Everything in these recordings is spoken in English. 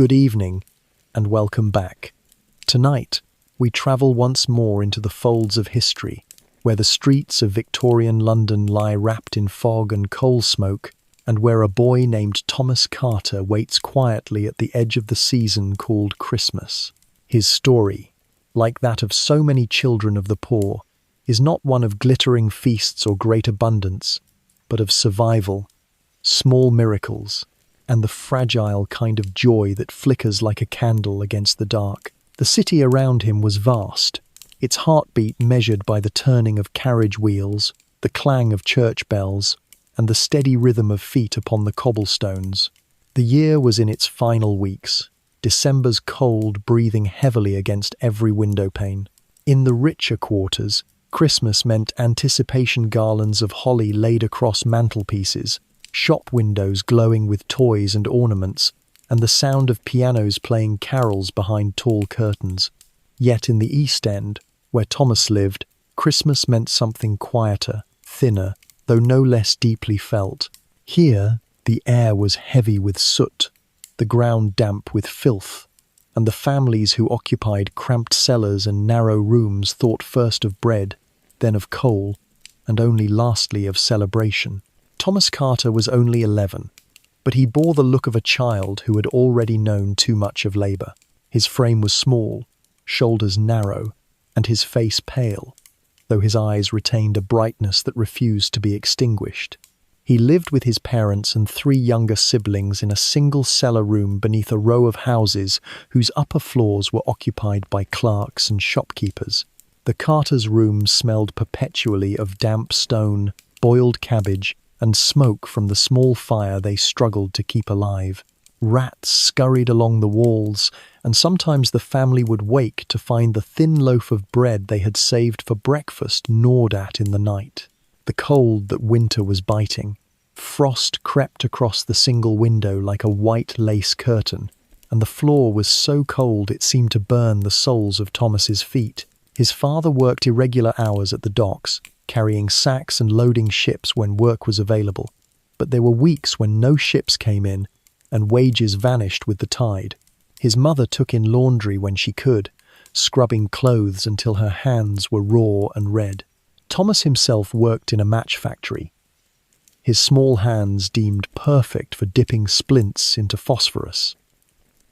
Good evening, and welcome back. Tonight, we travel once more into the folds of history, where the streets of Victorian London lie wrapped in fog and coal smoke, and where a boy named Thomas Carter waits quietly at the edge of the season called Christmas. His story, like that of so many children of the poor, is not one of glittering feasts or great abundance, but of survival, small miracles, and the fragile kind of joy that flickers like a candle against the dark. The city around him was vast, its heartbeat measured by the turning of carriage wheels, the clang of church bells, and the steady rhythm of feet upon the cobblestones. The year was in its final weeks, December's cold breathing heavily against every window pane. In the richer quarters, Christmas meant anticipation garlands of holly laid across mantelpieces, shop windows glowing with toys and ornaments, and the sound of pianos playing carols behind tall curtains. Yet in the East End, where Thomas lived, Christmas meant something quieter, thinner, though no less deeply felt. Here, the air was heavy with soot, the ground damp with filth, and the families who occupied cramped cellars and narrow rooms thought first of bread, then of coal, and only lastly of celebration. Thomas Carter was only 11, but he bore the look of a child who had already known too much of labour. His frame was small, shoulders narrow, and his face pale, though his eyes retained a brightness that refused to be extinguished. He lived with his parents and 3 younger siblings in a single cellar room beneath a row of houses whose upper floors were occupied by clerks and shopkeepers. The Carters' room smelled perpetually of damp stone, boiled cabbage, and smoke from the small fire they struggled to keep alive. Rats scurried along the walls, and sometimes the family would wake to find the thin loaf of bread they had saved for breakfast gnawed at in the night. The cold that winter was biting. Frost crept across the single window like a white lace curtain, and the floor was so cold it seemed to burn the soles of Thomas's feet. His father worked irregular hours at the docks, carrying sacks and loading ships when work was available, but there were weeks when no ships came in, and wages vanished with the tide. His mother took in laundry when she could, scrubbing clothes until her hands were raw and red. Thomas himself worked in a match factory, his small hands deemed perfect for dipping splints into phosphorus,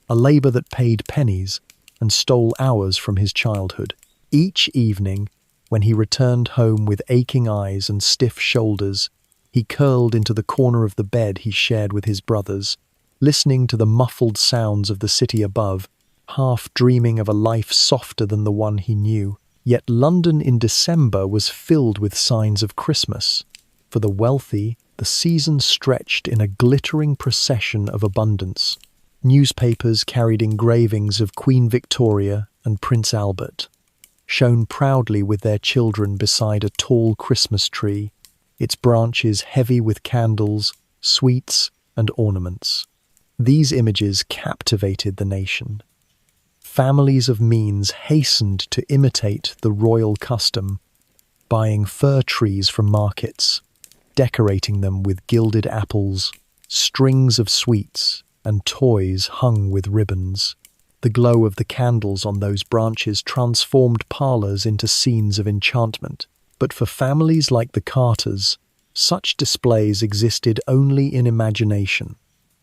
a labour that paid pennies and stole hours from his childhood. Each evening, when he returned home with aching eyes and stiff shoulders, he curled into the corner of the bed he shared with his brothers, listening to the muffled sounds of the city above, half dreaming of a life softer than the one he knew. Yet London in December was filled with signs of Christmas. For the wealthy, the season stretched in a glittering procession of abundance. Newspapers carried engravings of Queen Victoria and Prince Albert, shown proudly with their children beside a tall Christmas tree, its branches heavy with candles, sweets, and ornaments. These images captivated the nation. Families of means hastened to imitate the royal custom, buying fir trees from markets, decorating them with gilded apples, strings of sweets, and toys hung with ribbons. The glow of the candles on those branches transformed parlors into scenes of enchantment. But for families like the Carters, such displays existed only in imagination.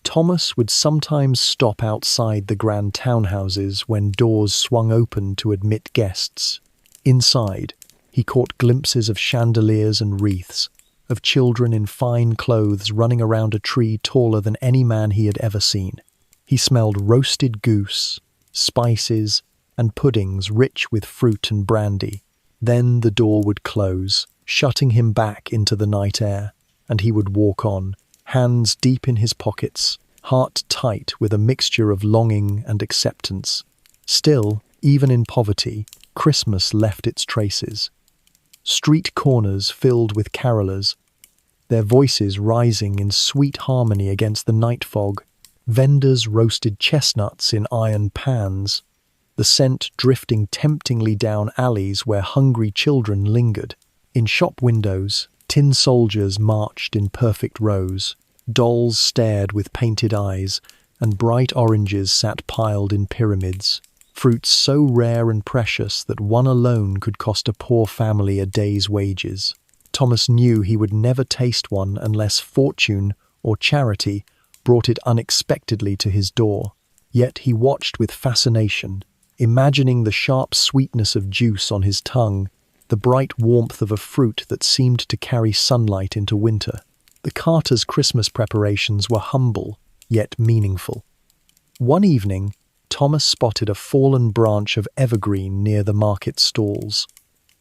Thomas would sometimes stop outside the grand townhouses when doors swung open to admit guests. Inside, he caught glimpses of chandeliers and wreaths, of children in fine clothes running around a tree taller than any man he had ever seen. He smelled roasted goose, spices, and puddings rich with fruit and brandy. Then the door would close, shutting him back into the night air, and he would walk on, hands deep in his pockets, heart tight with a mixture of longing and acceptance. Still, even in poverty, Christmas left its traces. Street corners filled with carolers, their voices rising in sweet harmony against the night fog. Vendors roasted chestnuts in iron pans, the scent drifting temptingly down alleys where hungry children lingered. In shop windows, tin soldiers marched in perfect rows. Dolls stared with painted eyes, and bright oranges sat piled in pyramids, fruits so rare and precious that one alone could cost a poor family a day's wages. Thomas knew he would never taste one unless fortune or charity brought it unexpectedly to his door. Yet he watched with fascination, imagining the sharp sweetness of juice on his tongue, the bright warmth of a fruit that seemed to carry sunlight into winter. The Carters' Christmas preparations were humble, yet meaningful. One evening, Thomas spotted a fallen branch of evergreen near the market stalls.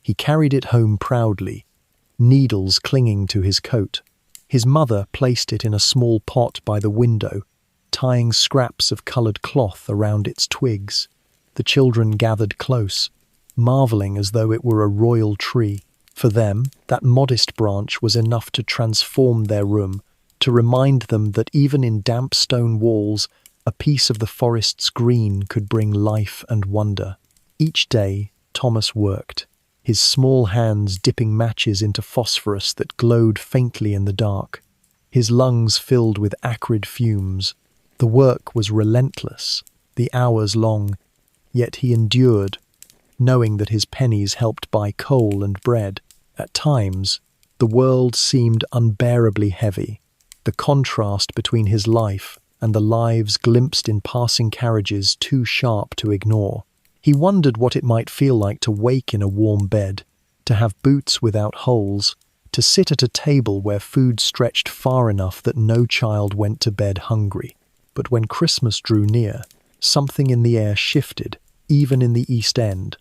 He carried it home proudly, needles clinging to his coat. His mother placed it in a small pot by the window, tying scraps of coloured cloth around its twigs. The children gathered close, marvelling as though it were a royal tree. For them, that modest branch was enough to transform their room, to remind them that even in damp stone walls, a piece of the forest's green could bring life and wonder. Each day, Thomas worked, his small hands dipping matches into phosphorus that glowed faintly in the dark, his lungs filled with acrid fumes. The work was relentless, the hours long, yet he endured, knowing that his pennies helped buy coal and bread. At times, the world seemed unbearably heavy, the contrast between his life and the lives glimpsed in passing carriages too sharp to ignore. He wondered what it might feel like to wake in a warm bed, to have boots without holes, to sit at a table where food stretched far enough that no child went to bed hungry. But when Christmas drew near, something in the air shifted, even in the East End.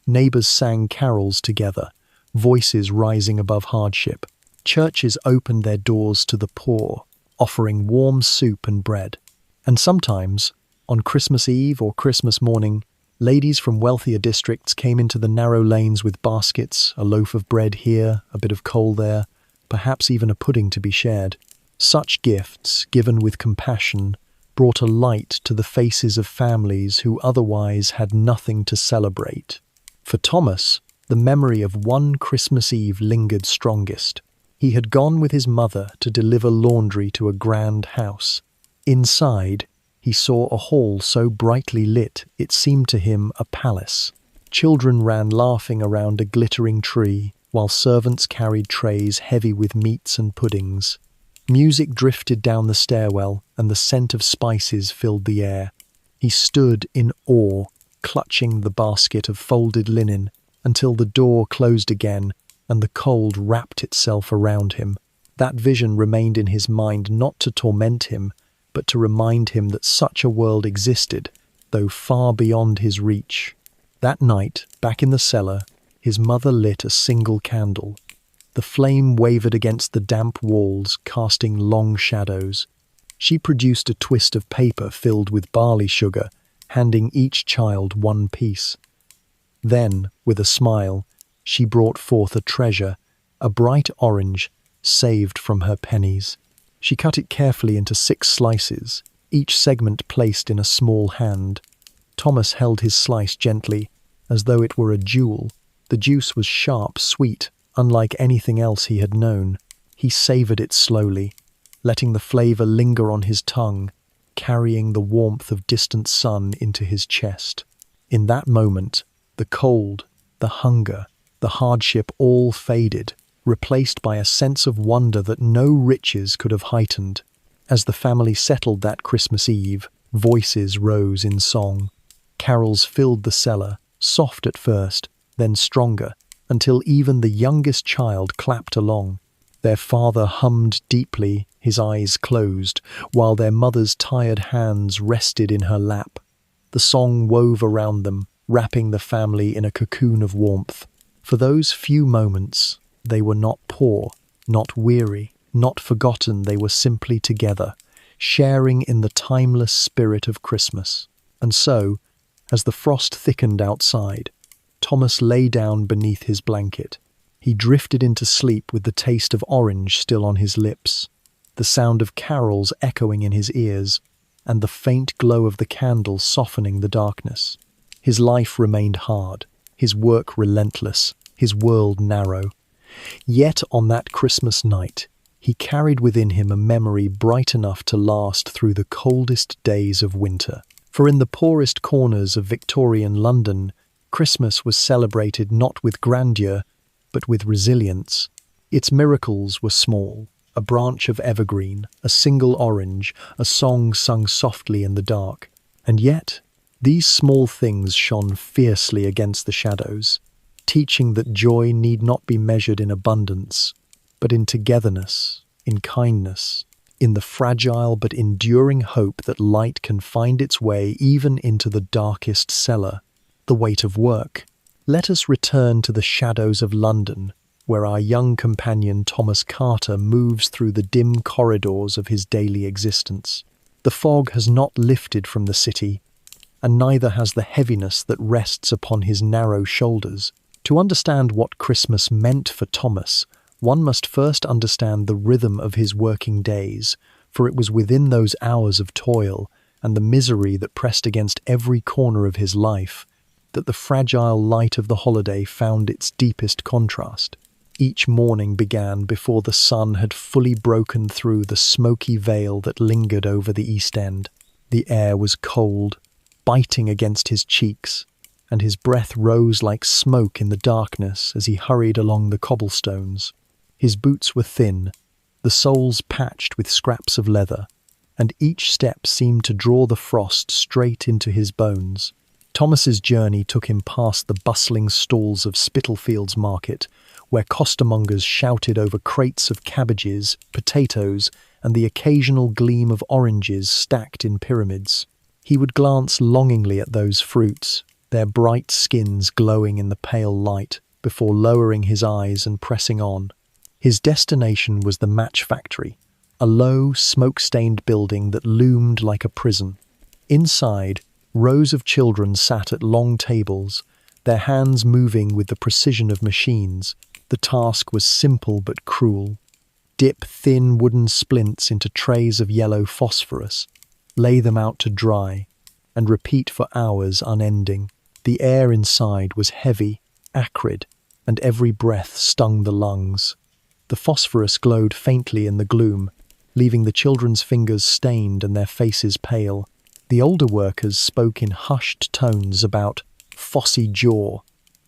Neighbours sang carols together, voices rising above hardship. Churches opened their doors to the poor, offering warm soup and bread. And sometimes, on Christmas Eve or Christmas morning, ladies from wealthier districts came into the narrow lanes with baskets, a loaf of bread here, a bit of coal there, perhaps even a pudding to be shared. Such gifts, given with compassion, brought a light to the faces of families who otherwise had nothing to celebrate. For Thomas, the memory of one Christmas Eve lingered strongest. He had gone with his mother to deliver laundry to a grand house. Inside, he saw a hall so brightly lit it seemed to him a palace. Children ran laughing around a glittering tree, while servants carried trays heavy with meats and puddings. Music drifted down the stairwell, and the scent of spices filled the air. He stood in awe, clutching the basket of folded linen, until the door closed again and the cold wrapped itself around him. That vision remained in his mind not to torment him, but to remind him that such a world existed, though far beyond his reach. That night, back in the cellar, his mother lit a single candle. The flame wavered against the damp walls, casting long shadows. She produced a twist of paper filled with barley sugar, handing each child one piece. Then, with a smile, she brought forth a treasure, a bright orange, saved from her pennies. She cut it carefully into 6 slices, each segment placed in a small hand. Thomas held his slice gently, as though it were a jewel. The juice was sharp, sweet, unlike anything else he had known. He savoured it slowly, letting the flavour linger on his tongue, carrying the warmth of distant sun into his chest. In that moment, the cold, the hunger, the hardship all faded, replaced by a sense of wonder that no riches could have heightened. As the family settled that Christmas Eve, voices rose in song. Carols filled the cellar, soft at first, then stronger, until even the youngest child clapped along. Their father hummed deeply, his eyes closed, while their mother's tired hands rested in her lap. The song wove around them, wrapping the family in a cocoon of warmth. For those few moments, they were not poor, not weary, not forgotten. They were simply together, sharing in the timeless spirit of Christmas. And so, as the frost thickened outside, Thomas lay down beneath his blanket. He drifted into sleep with the taste of orange still on his lips, the sound of carols echoing in his ears, and the faint glow of the candle softening the darkness. His life remained hard, his work relentless, his world narrow. Yet on that Christmas night, he carried within him a memory bright enough to last through the coldest days of winter. For in the poorest corners of Victorian London, Christmas was celebrated not with grandeur, but with resilience. Its miracles were small: a branch of evergreen, a single orange, a song sung softly in the dark. And yet, these small things shone fiercely against the shadows, teaching that joy need not be measured in abundance, but in togetherness, in kindness, in the fragile but enduring hope that light can find its way even into the darkest cellar. The weight of work. Let us return to the shadows of London, where our young companion Thomas Carter moves through the dim corridors of his daily existence. The fog has not lifted from the city, and neither has the heaviness that rests upon his narrow shoulders. To understand what Christmas meant for Thomas, one must first understand the rhythm of his working days, for it was within those hours of toil and the misery that pressed against every corner of his life that the fragile light of the holiday found its deepest contrast. Each morning began before the sun had fully broken through the smoky veil that lingered over the East End. The air was cold, biting against his cheeks, and his breath rose like smoke in the darkness as he hurried along the cobblestones. His boots were thin, the soles patched with scraps of leather, and each step seemed to draw the frost straight into his bones. Thomas's journey took him past the bustling stalls of Spitalfields Market, where costermongers shouted over crates of cabbages, potatoes, and the occasional gleam of oranges stacked in pyramids. He would glance longingly at those fruits, their bright skins glowing in the pale light, before lowering his eyes and pressing on. His destination was the match factory, a low, smoke-stained building that loomed like a prison. Inside, rows of children sat at long tables, their hands moving with the precision of machines. The task was simple but cruel. Dip thin wooden splints into trays of yellow phosphorus, lay them out to dry, and repeat for hours unending. The air inside was heavy, acrid, and every breath stung the lungs. The phosphorus glowed faintly in the gloom, leaving the children's fingers stained and their faces pale. The older workers spoke in hushed tones about phossy jaw,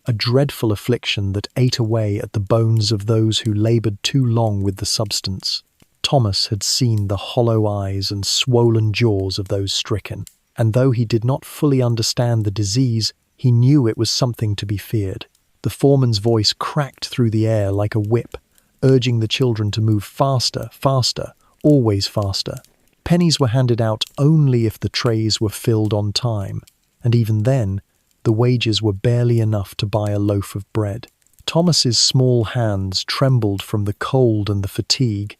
a dreadful affliction that ate away at the bones of those who laboured too long with the substance. Thomas had seen the hollow eyes and swollen jaws of those stricken, and though he did not fully understand the disease, he knew it was something to be feared. The foreman's voice cracked through the air like a whip, urging the children to move faster, faster, always faster. Pennies were handed out only if the trays were filled on time, and even then, the wages were barely enough to buy a loaf of bread. Thomas's small hands trembled from the cold and the fatigue,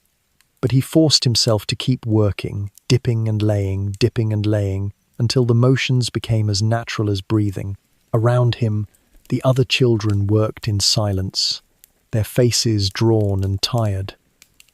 but he forced himself to keep working, dipping and laying, until the motions became as natural as breathing. Around him, the other children worked in silence, their faces drawn and tired,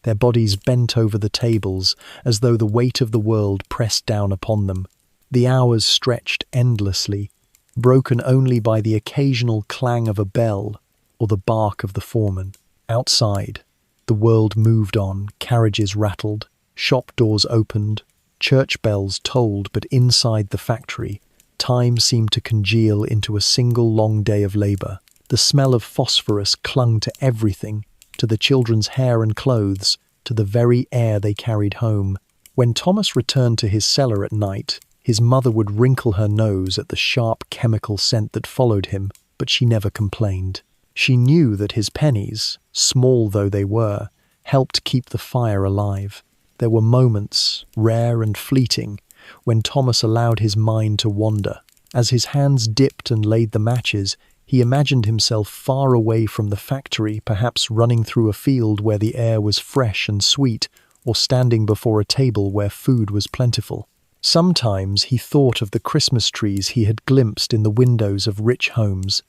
their bodies bent over the tables as though the weight of the world pressed down upon them. The hours stretched endlessly, broken only by the occasional clang of a bell or the bark of the foreman. Outside, the world moved on, carriages rattled, shop doors opened, church bells tolled, but inside the factory, time seemed to congeal into a single long day of labour. The smell of phosphorus clung to everything, to the children's hair and clothes, to the very air they carried home. When Thomas returned to his cellar at night, his mother would wrinkle her nose at the sharp chemical scent that followed him, but she never complained. She knew that his pennies, small though they were, helped keep the fire alive. There were moments, rare and fleeting, when Thomas allowed his mind to wander. As his hands dipped and laid the matches, he imagined himself far away from the factory, perhaps running through a field where the air was fresh and sweet, or standing before a table where food was plentiful. Sometimes he thought of the Christmas trees he had glimpsed in the windows of rich homes,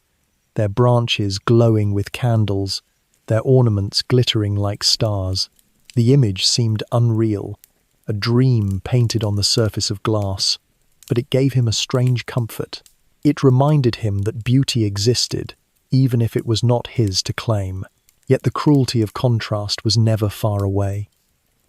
their branches glowing with candles, their ornaments glittering like stars. The image seemed unreal, a dream painted on the surface of glass, but it gave him a strange comfort. It reminded him that beauty existed, even if it was not his to claim. Yet the cruelty of contrast was never far away.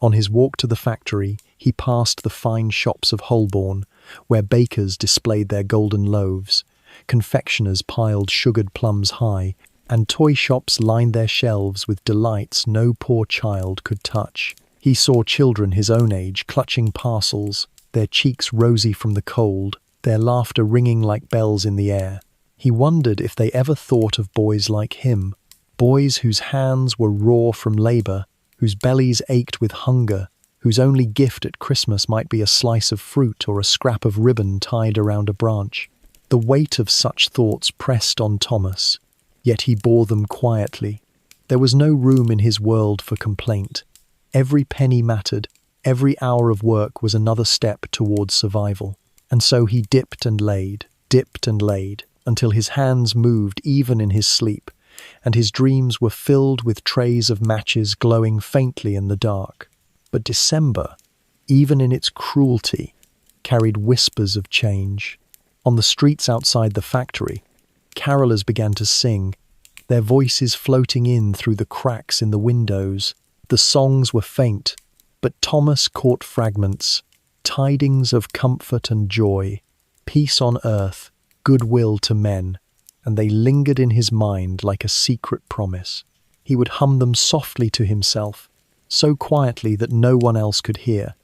On his walk to the factory, he passed the fine shops of Holborn, where bakers displayed their golden loaves, confectioners piled sugared plums high, and toy shops lined their shelves with delights no poor child could touch. He saw children his own age clutching parcels, their cheeks rosy from the cold, their laughter ringing like bells in the air. He wondered if they ever thought of boys like him, boys whose hands were raw from labor, whose bellies ached with hunger, whose only gift at Christmas might be a slice of fruit or a scrap of ribbon tied around a branch. The weight of such thoughts pressed on Thomas, yet he bore them quietly. There was no room in his world for complaint. Every penny mattered, every hour of work was another step towards survival. And so he dipped and laid, until his hands moved even in his sleep, and his dreams were filled with trays of matches glowing faintly in the dark. But December, even in its cruelty, carried whispers of change. On the streets outside the factory, carolers began to sing, their voices floating in through the cracks in the windows. The songs were faint, but Thomas caught fragments, tidings of comfort and joy, peace on earth, goodwill to men, and they lingered in his mind like a secret promise. He would hum them softly to himself, so quietly that no one else could hear,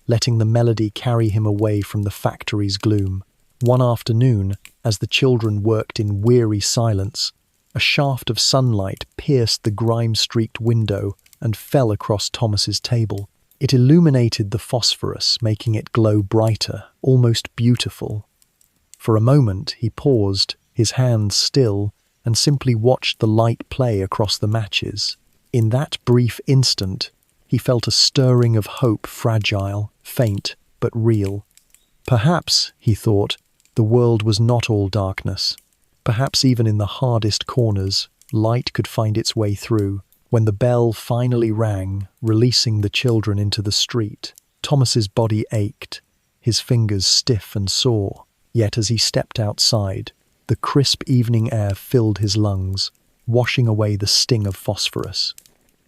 letting the melody carry him away from the factory's gloom. One afternoon, as the children worked in weary silence, a shaft of sunlight pierced the grime-streaked window and fell across Thomas's table. It illuminated the phosphorus, making it glow brighter, almost beautiful. For a moment he paused, his hands still, and simply watched the light play across the matches. In that brief instant, he felt a stirring of hope, fragile, faint, but real. Perhaps, he thought, the world was not all darkness. Perhaps even in the hardest corners, light could find its way through. When the bell finally rang, releasing the children into the street, Thomas's body ached, his fingers stiff and sore. Yet as he stepped outside, the crisp evening air filled his lungs, washing away the sting of phosphorus.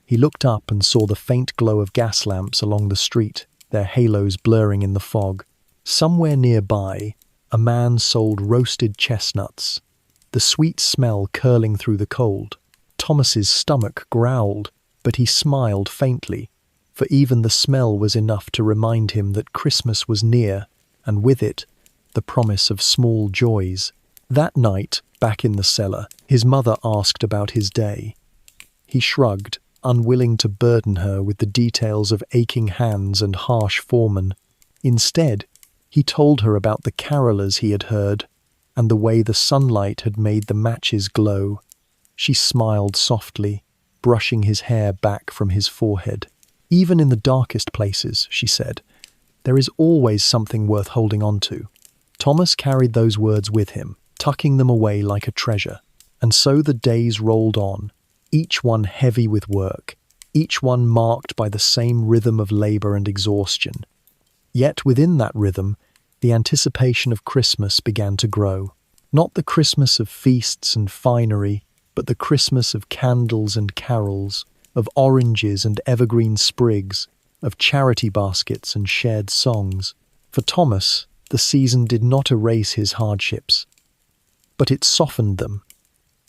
He looked up and saw the faint glow of gas lamps along the street, their halos blurring in the fog. Somewhere nearby, a man sold roasted chestnuts, the sweet smell curling through the cold. Thomas's stomach growled, but he smiled faintly, for even the smell was enough to remind him that Christmas was near, and with it, the promise of small joys. That night, back in the cellar, his mother asked about his day. He shrugged, unwilling to burden her with the details of aching hands and harsh foremen. Instead, he told her about the carolers he had heard, and the way the sunlight had made the matches glow. She smiled softly, brushing his hair back from his forehead. Even in the darkest places, she said, there is always something worth holding on to. Thomas carried those words with him, tucking them away like a treasure. And so the days rolled on, each one heavy with work, each one marked by the same rhythm of labor and exhaustion. Yet within that rhythm, the anticipation of Christmas began to grow. Not the Christmas of feasts and finery, but the Christmas of candles and carols, of oranges and evergreen sprigs, of charity baskets and shared songs. For Thomas, the season did not erase his hardships, but it softened them,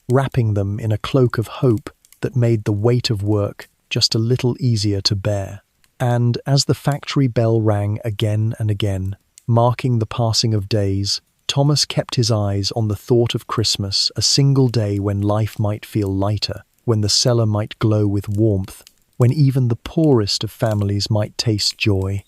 wrapping them in a cloak of hope that made the weight of work just a little easier to bear. And as the factory bell rang again and again, marking the passing of days, Thomas kept his eyes on the thought of Christmas, a single day when life might feel lighter, when the cellar might glow with warmth, when even the poorest of families might taste joy.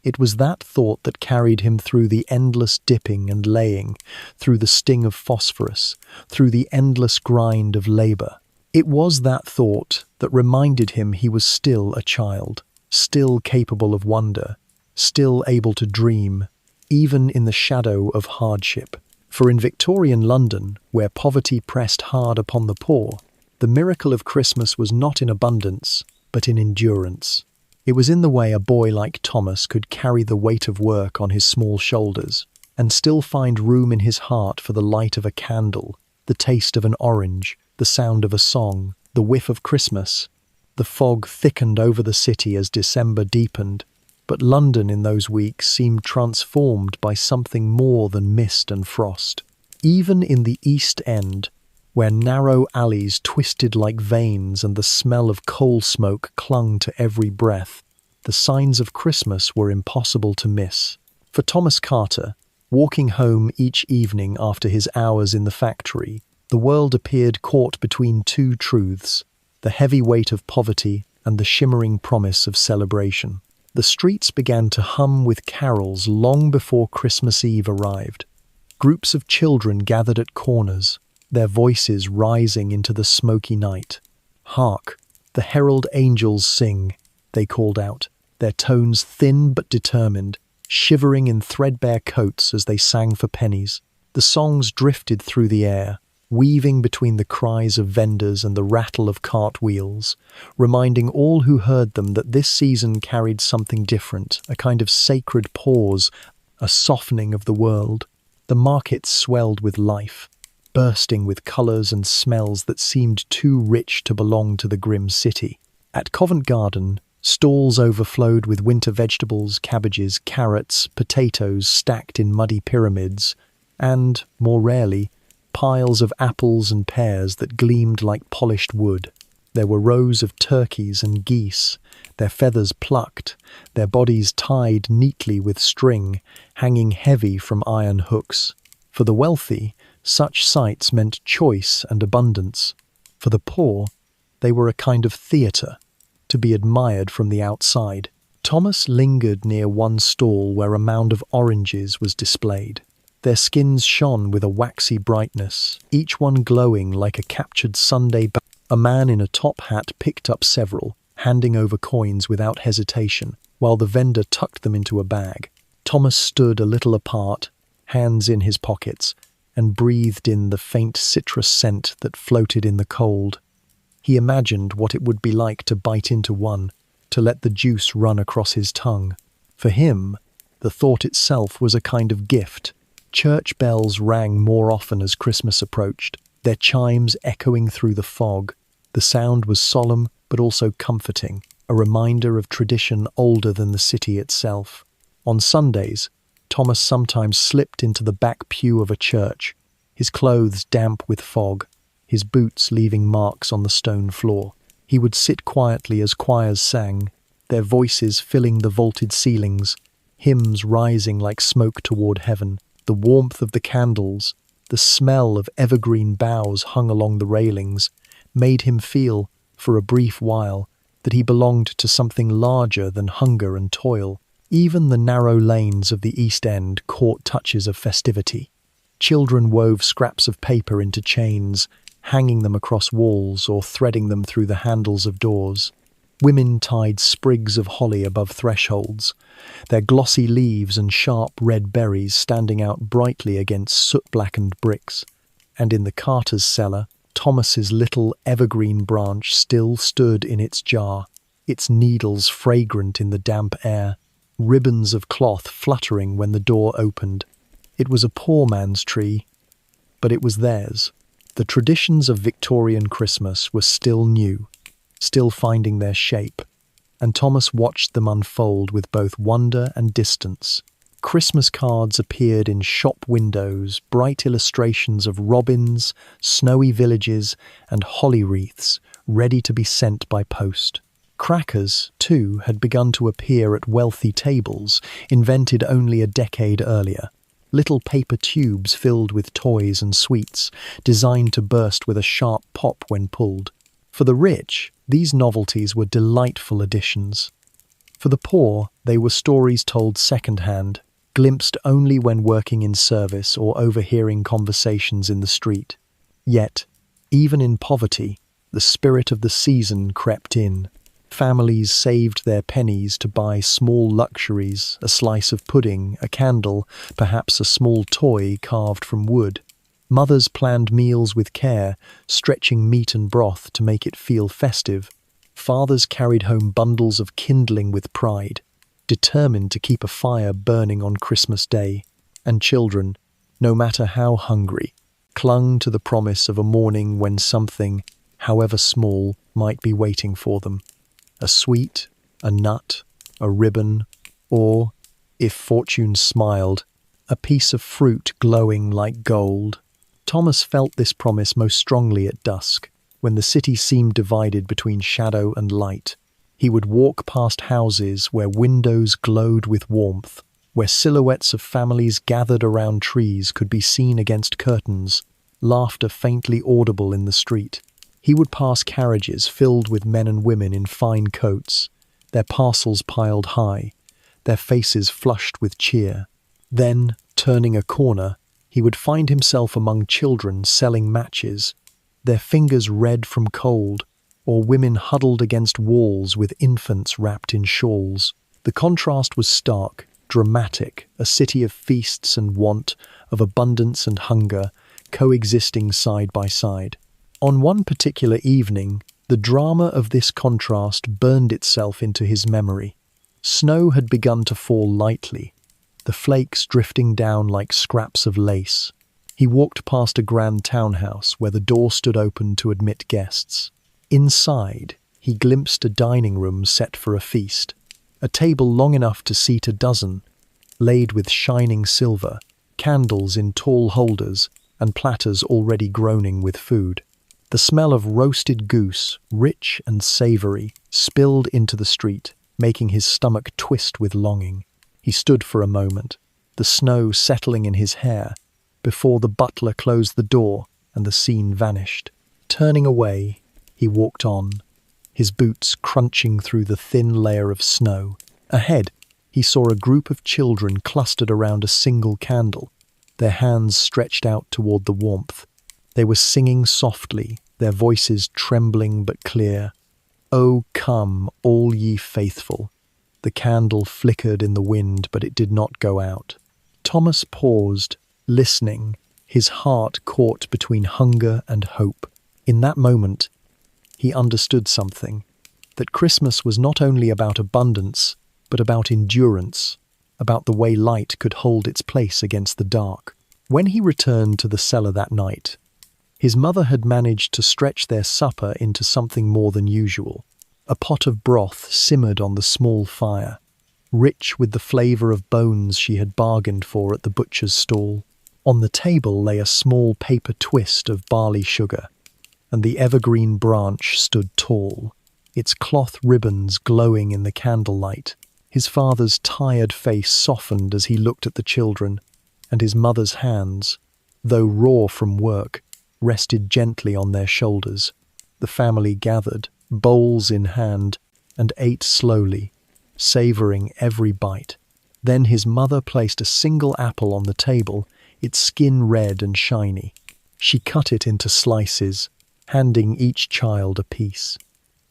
It was that thought that carried him through the endless dipping and laying, through the sting of phosphorus, through the endless grind of labor. It was that thought that reminded him he was still a child, still capable of wonder, still able to dream, even in the shadow of hardship. For in Victorian London, where poverty pressed hard upon the poor, the miracle of Christmas was not in abundance, but in endurance. It was in the way a boy like Thomas could carry the weight of work on his small shoulders, and still find room in his heart for the light of a candle, the taste of an orange, the sound of a song, the the whiff of Christmas. The fog thickened over the city as December deepened, but London in those weeks seemed transformed by something more than mist and frost. Even in the East End, where narrow alleys twisted like veins and the smell of coal smoke clung to every breath, the signs of Christmas were impossible to miss. For Thomas Carter, walking home each evening after his hours in the factory, the world appeared caught between two truths: the heavy weight of poverty and the shimmering promise of celebration. The streets began to hum with carols long before Christmas Eve arrived. Groups of children gathered at corners, their voices rising into the smoky night. "Hark, the herald angels sing," they called out, their tones thin but determined, shivering in threadbare coats as they sang for pennies. The songs drifted through the air, weaving between the cries of vendors and the rattle of cartwheels, reminding all who heard them that this season carried something different, a kind of sacred pause, a softening of the world. The markets swelled with life, bursting with colours and smells that seemed too rich to belong to the grim city. At Covent Garden, stalls overflowed with winter vegetables, cabbages, carrots, potatoes stacked in muddy pyramids, and, more rarely, piles of apples and pears that gleamed like polished wood. There were rows of turkeys and geese, their feathers plucked, their bodies tied neatly with string, hanging heavy from iron hooks. For the wealthy, such sights meant choice and abundance. For the poor, they were a kind of theatre, to be admired from the outside. Thomas lingered near one stall where a mound of oranges was displayed. Their skins shone with a waxy brightness, each one glowing like a captured Sunday. A man in a top hat picked up several, handing over coins without hesitation, while the vendor tucked them into a bag. Thomas stood a little apart, hands in his pockets, and breathed in the faint citrus scent that floated in the cold. He imagined what it would be like to bite into one, to let the juice run across his tongue. For him, the thought itself was a kind of gift. Church bells rang more often as Christmas approached, their chimes echoing through the fog. The sound was solemn but also comforting, a reminder of tradition older than the city itself. On Sundays, Thomas sometimes slipped into the back pew of a church, his clothes damp with fog, his boots leaving marks on the stone floor. He would sit quietly as choirs sang, their voices filling the vaulted ceilings, hymns rising like smoke toward heaven. The warmth of the candles, the smell of evergreen boughs hung along the railings, made him feel, for a brief while, that he belonged to something larger than hunger and toil. Even the narrow lanes of the East End caught touches of festivity. Children wove scraps of paper into chains, hanging them across walls or threading them through the handles of doors. Women tied sprigs of holly above thresholds, their glossy leaves and sharp red berries standing out brightly against soot-blackened bricks. And in the carter's cellar, Thomas's little evergreen branch still stood in its jar, its needles fragrant in the damp air, ribbons of cloth fluttering when the door opened. It was a poor man's tree, but it was theirs. The traditions of Victorian Christmas were still new, still finding their shape, and Thomas watched them unfold with both wonder and distance. Christmas cards appeared in shop windows, bright illustrations of robins, snowy villages, and holly wreaths ready to be sent by post. Crackers, too, had begun to appear at wealthy tables, invented only a decade earlier. Little paper tubes filled with toys and sweets, designed to burst with a sharp pop when pulled. For the rich, these novelties were delightful additions. For the poor, they were stories told second-hand, glimpsed only when working in service or overhearing conversations in the street. Yet, even in poverty, the spirit of the season crept in. Families saved their pennies to buy small luxuries, a slice of pudding, a candle, perhaps a small toy carved from wood. Mothers planned meals with care, stretching meat and broth to make it feel festive. Fathers carried home bundles of kindling with pride, determined to keep a fire burning on Christmas Day. And children, no matter how hungry, clung to the promise of a morning when something, however small, might be waiting for them. A sweet, a nut, a ribbon, or, if fortune smiled, a piece of fruit glowing like gold. Thomas felt this promise most strongly at dusk, when the city seemed divided between shadow and light. He would walk past houses where windows glowed with warmth, where silhouettes of families gathered around trees could be seen against curtains, laughter faintly audible in the street. He would pass carriages filled with men and women in fine coats, their parcels piled high, their faces flushed with cheer. Then, turning a corner, he would find himself among children selling matches, their fingers red from cold, or women huddled against walls with infants wrapped in shawls. The contrast was stark, dramatic, a city of feasts and want, of abundance and hunger, coexisting side by side. On one particular evening, the drama of this contrast burned itself into his memory. Snow had begun to fall lightly, the flakes drifting down like scraps of lace. He walked past a grand townhouse where the door stood open to admit guests. Inside, he glimpsed a dining room set for a feast, a table long enough to seat a dozen, laid with shining silver, candles in tall holders, and platters already groaning with food. The smell of roasted goose, rich and savoury, spilled into the street, making his stomach twist with longing. He stood for a moment, the snow settling in his hair, before the butler closed the door and the scene vanished. Turning away, he walked on, his boots crunching through the thin layer of snow. Ahead, he saw a group of children clustered around a single candle, their hands stretched out toward the warmth. They were singing softly, their voices trembling but clear. "O come, all ye faithful." The candle flickered in the wind, but it did not go out. Thomas paused, listening, his heart caught between hunger and hope. In that moment, he understood something, that Christmas was not only about abundance, but about endurance, about the way light could hold its place against the dark. When he returned to the cellar that night, his mother had managed to stretch their supper into something more than usual. A pot of broth simmered on the small fire, rich with the flavour of bones she had bargained for at the butcher's stall. On the table lay a small paper twist of barley sugar, and the evergreen branch stood tall, its cloth ribbons glowing in the candlelight. His father's tired face softened as he looked at the children, and his mother's hands, though raw from work, rested gently on their shoulders. The family gathered, bowls in hand, and ate slowly, savouring every bite. Then his mother placed a single apple on the table, its skin red and shiny. She cut it into slices, handing each child a piece.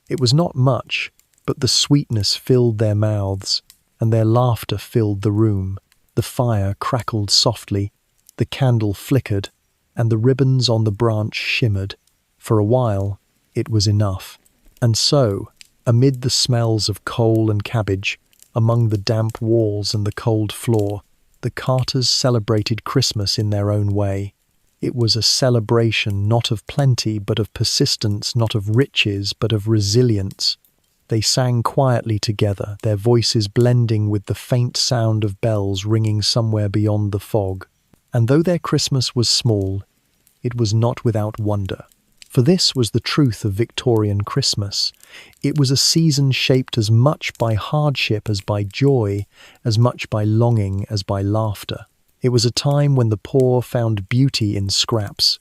It was not much, but the sweetness filled their mouths, and their laughter filled the room. The fire crackled softly, the candle flickered, and the ribbons on the branch shimmered. For a while, it was enough. And so, amid the smells of coal and cabbage, among the damp walls and the cold floor, the Carters celebrated Christmas in their own way. It was a celebration not of plenty, but of persistence, not of riches, but of resilience. They sang quietly together, their voices blending with the faint sound of bells ringing somewhere beyond the fog. And though their Christmas was small, it was not without wonder. For this was the truth of Victorian Christmas. It was a season shaped as much by hardship as by joy, as much by longing as by laughter. It was a time when the poor found beauty in scraps,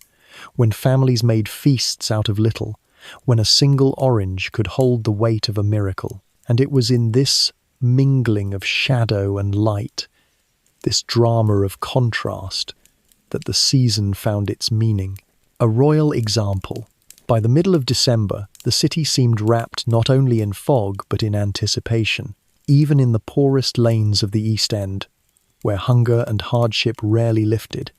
when families made feasts out of little, when a single orange could hold the weight of a miracle. And it was in this mingling of shadow and light, this drama of contrast, that the season found its meaning. A royal example. By the middle of December, the city seemed wrapped not only in fog but in anticipation. Even in the poorest lanes of the East End, where hunger and hardship rarely lifted,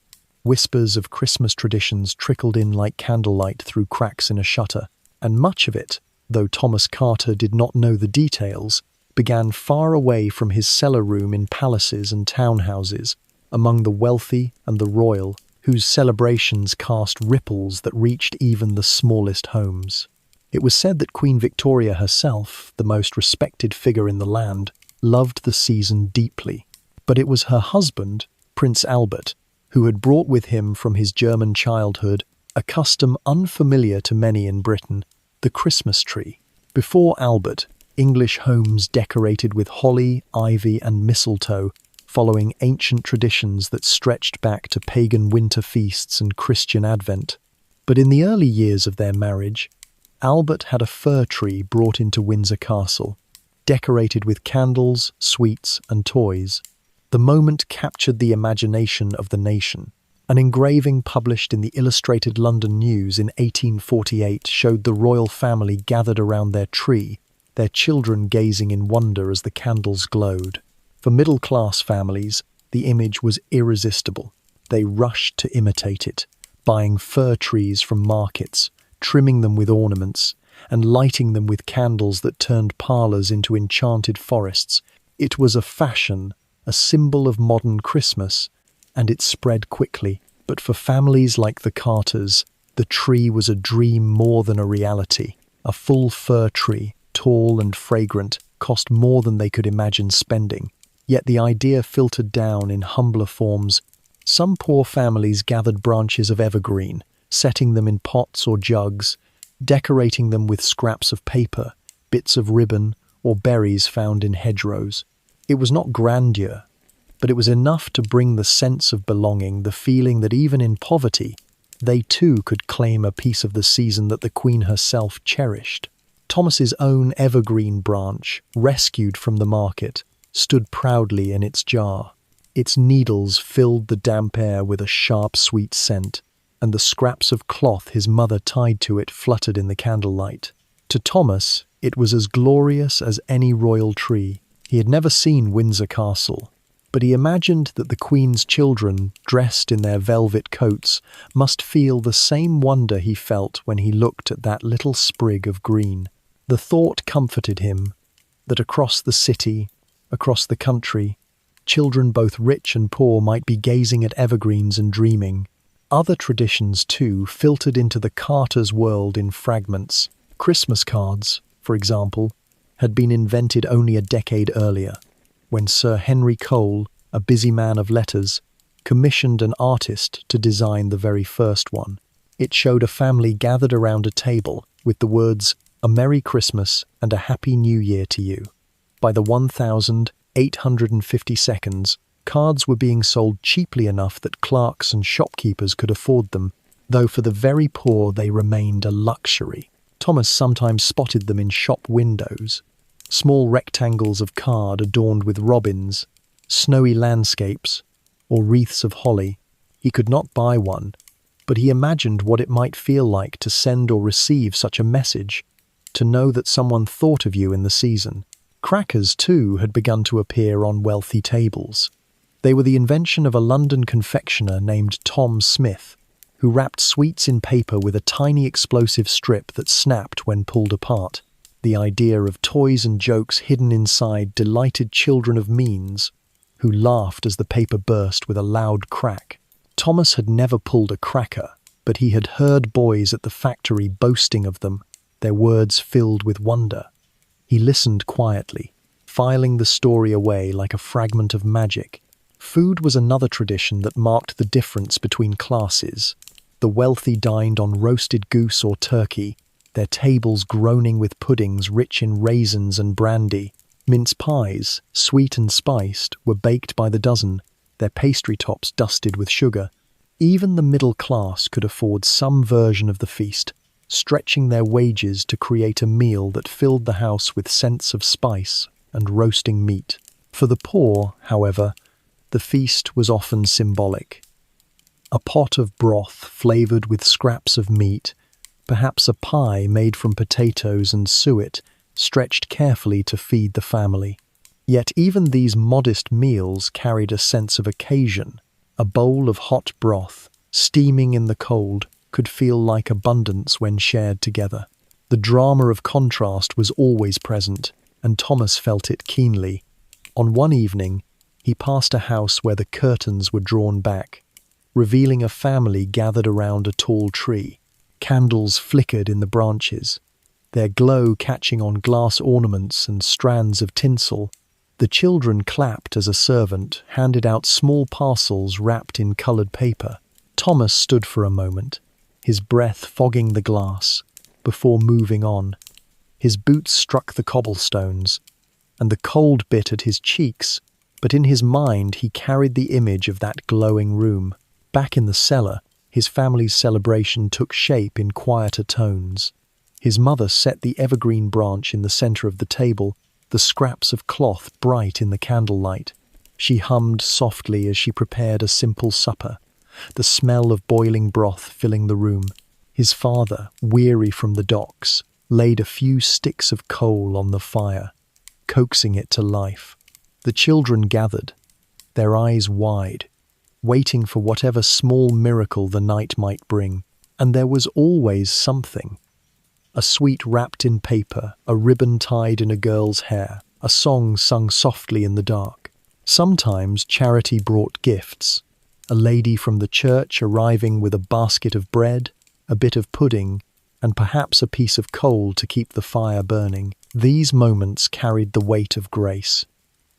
whispers of Christmas traditions trickled in like candlelight through cracks in a shutter, and much of it, though Thomas Carter did not know the details, began far away from his cellar room in palaces and townhouses, among the wealthy and the royal, whose celebrations cast ripples that reached even the smallest homes. It was said that Queen Victoria herself, the most respected figure in the land, loved the season deeply. But it was her husband, Prince Albert, who had brought with him from his German childhood a custom unfamiliar to many in Britain, the Christmas tree. Before Albert, English homes decorated with holly, ivy, and mistletoe, following ancient traditions that stretched back to pagan winter feasts and Christian Advent. But in the early years of their marriage, Albert had a fir tree brought into Windsor Castle, decorated with candles, sweets, and toys. The moment captured the imagination of the nation. An engraving published in the Illustrated London News in 1848 showed the royal family gathered around their tree, their children gazing in wonder as the candles glowed. For middle-class families, the image was irresistible. They rushed to imitate it, buying fir trees from markets, trimming them with ornaments, and lighting them with candles that turned parlors into enchanted forests. It was a fashion, a symbol of modern Christmas, and it spread quickly. But for families like the Carters, the tree was a dream more than a reality. A full fir tree, tall and fragrant, cost more than they could imagine spending. Yet the idea filtered down in humbler forms. Some poor families gathered branches of evergreen, setting them in pots or jugs, decorating them with scraps of paper, bits of ribbon, or berries found in hedgerows. It was not grandeur, but it was enough to bring the sense of belonging, the feeling that even in poverty, they too could claim a piece of the season that the Queen herself cherished. Thomas's own evergreen branch, rescued from the market, stood proudly in its jar. Its needles filled the damp air with a sharp, sweet scent, and the scraps of cloth his mother tied to it fluttered in the candlelight. To Thomas, it was as glorious as any royal tree. He had never seen Windsor Castle, but he imagined that the Queen's children, dressed in their velvet coats, must feel the same wonder he felt when he looked at that little sprig of green. The thought comforted him that across the city, across the country, children both rich and poor might be gazing at evergreens and dreaming. Other traditions, too, filtered into the Carters' world in fragments. Christmas cards, for example, had been invented only a decade earlier, when Sir Henry Cole, a busy man of letters, commissioned an artist to design the very first one. It showed a family gathered around a table with the words, "A Merry Christmas and a Happy New Year to you." By the 1852, cards were being sold cheaply enough that clerks and shopkeepers could afford them, though for the very poor they remained a luxury. Thomas sometimes spotted them in shop windows, small rectangles of card adorned with robins, snowy landscapes, or wreaths of holly. He could not buy one, but he imagined what it might feel like to send or receive such a message, to know that someone thought of you in the season. Crackers, too, had begun to appear on wealthy tables. They were the invention of a London confectioner named Tom Smith, who wrapped sweets in paper with a tiny explosive strip that snapped when pulled apart. The idea of toys and jokes hidden inside delighted children of means, who laughed as the paper burst with a loud crack. Thomas had never pulled a cracker, but he had heard boys at the factory boasting of them, their words filled with wonder. He listened quietly, filing the story away like a fragment of magic. Food was another tradition that marked the difference between classes. The wealthy dined on roasted goose or turkey, their tables groaning with puddings rich in raisins and brandy. Mince pies, sweet and spiced, were baked by the dozen, their pastry tops dusted with sugar. Even the middle class could afford some version of the feast, stretching their wages to create a meal that filled the house with scents of spice and roasting meat. For the poor, however, the feast was often symbolic. A pot of broth flavoured with scraps of meat, perhaps a pie made from potatoes and suet, stretched carefully to feed the family. Yet even these modest meals carried a sense of occasion. A bowl of hot broth, steaming in the cold, could feel like abundance when shared together. The drama of contrast was always present, and Thomas felt it keenly. On one evening, he passed a house where the curtains were drawn back. revealing a family gathered around a tall tree. Candles flickered in the branches, their glow catching on glass ornaments and strands of tinsel. The children clapped as a servant handed out small parcels wrapped in coloured paper. Thomas stood for a moment, his breath fogging the glass, before moving on. His boots struck the cobblestones, and the cold bit at his cheeks, but in his mind he carried the image of that glowing room. Back in the cellar, his family's celebration took shape in quieter tones. His mother set the evergreen branch in the centre of the table, the scraps of cloth bright in the candlelight. She hummed softly as she prepared a simple supper, the smell of boiling broth filling the room. His father, weary from the docks, laid a few sticks of coal on the fire, coaxing it to life. The children gathered, their eyes wide, waiting for whatever small miracle the night might bring. And there was always something. A sweet wrapped in paper, a ribbon tied in a girl's hair, a song sung softly in the dark. Sometimes charity brought gifts, a lady from the church arriving with a basket of bread, a bit of pudding, and perhaps a piece of coal to keep the fire burning. These moments carried the weight of grace,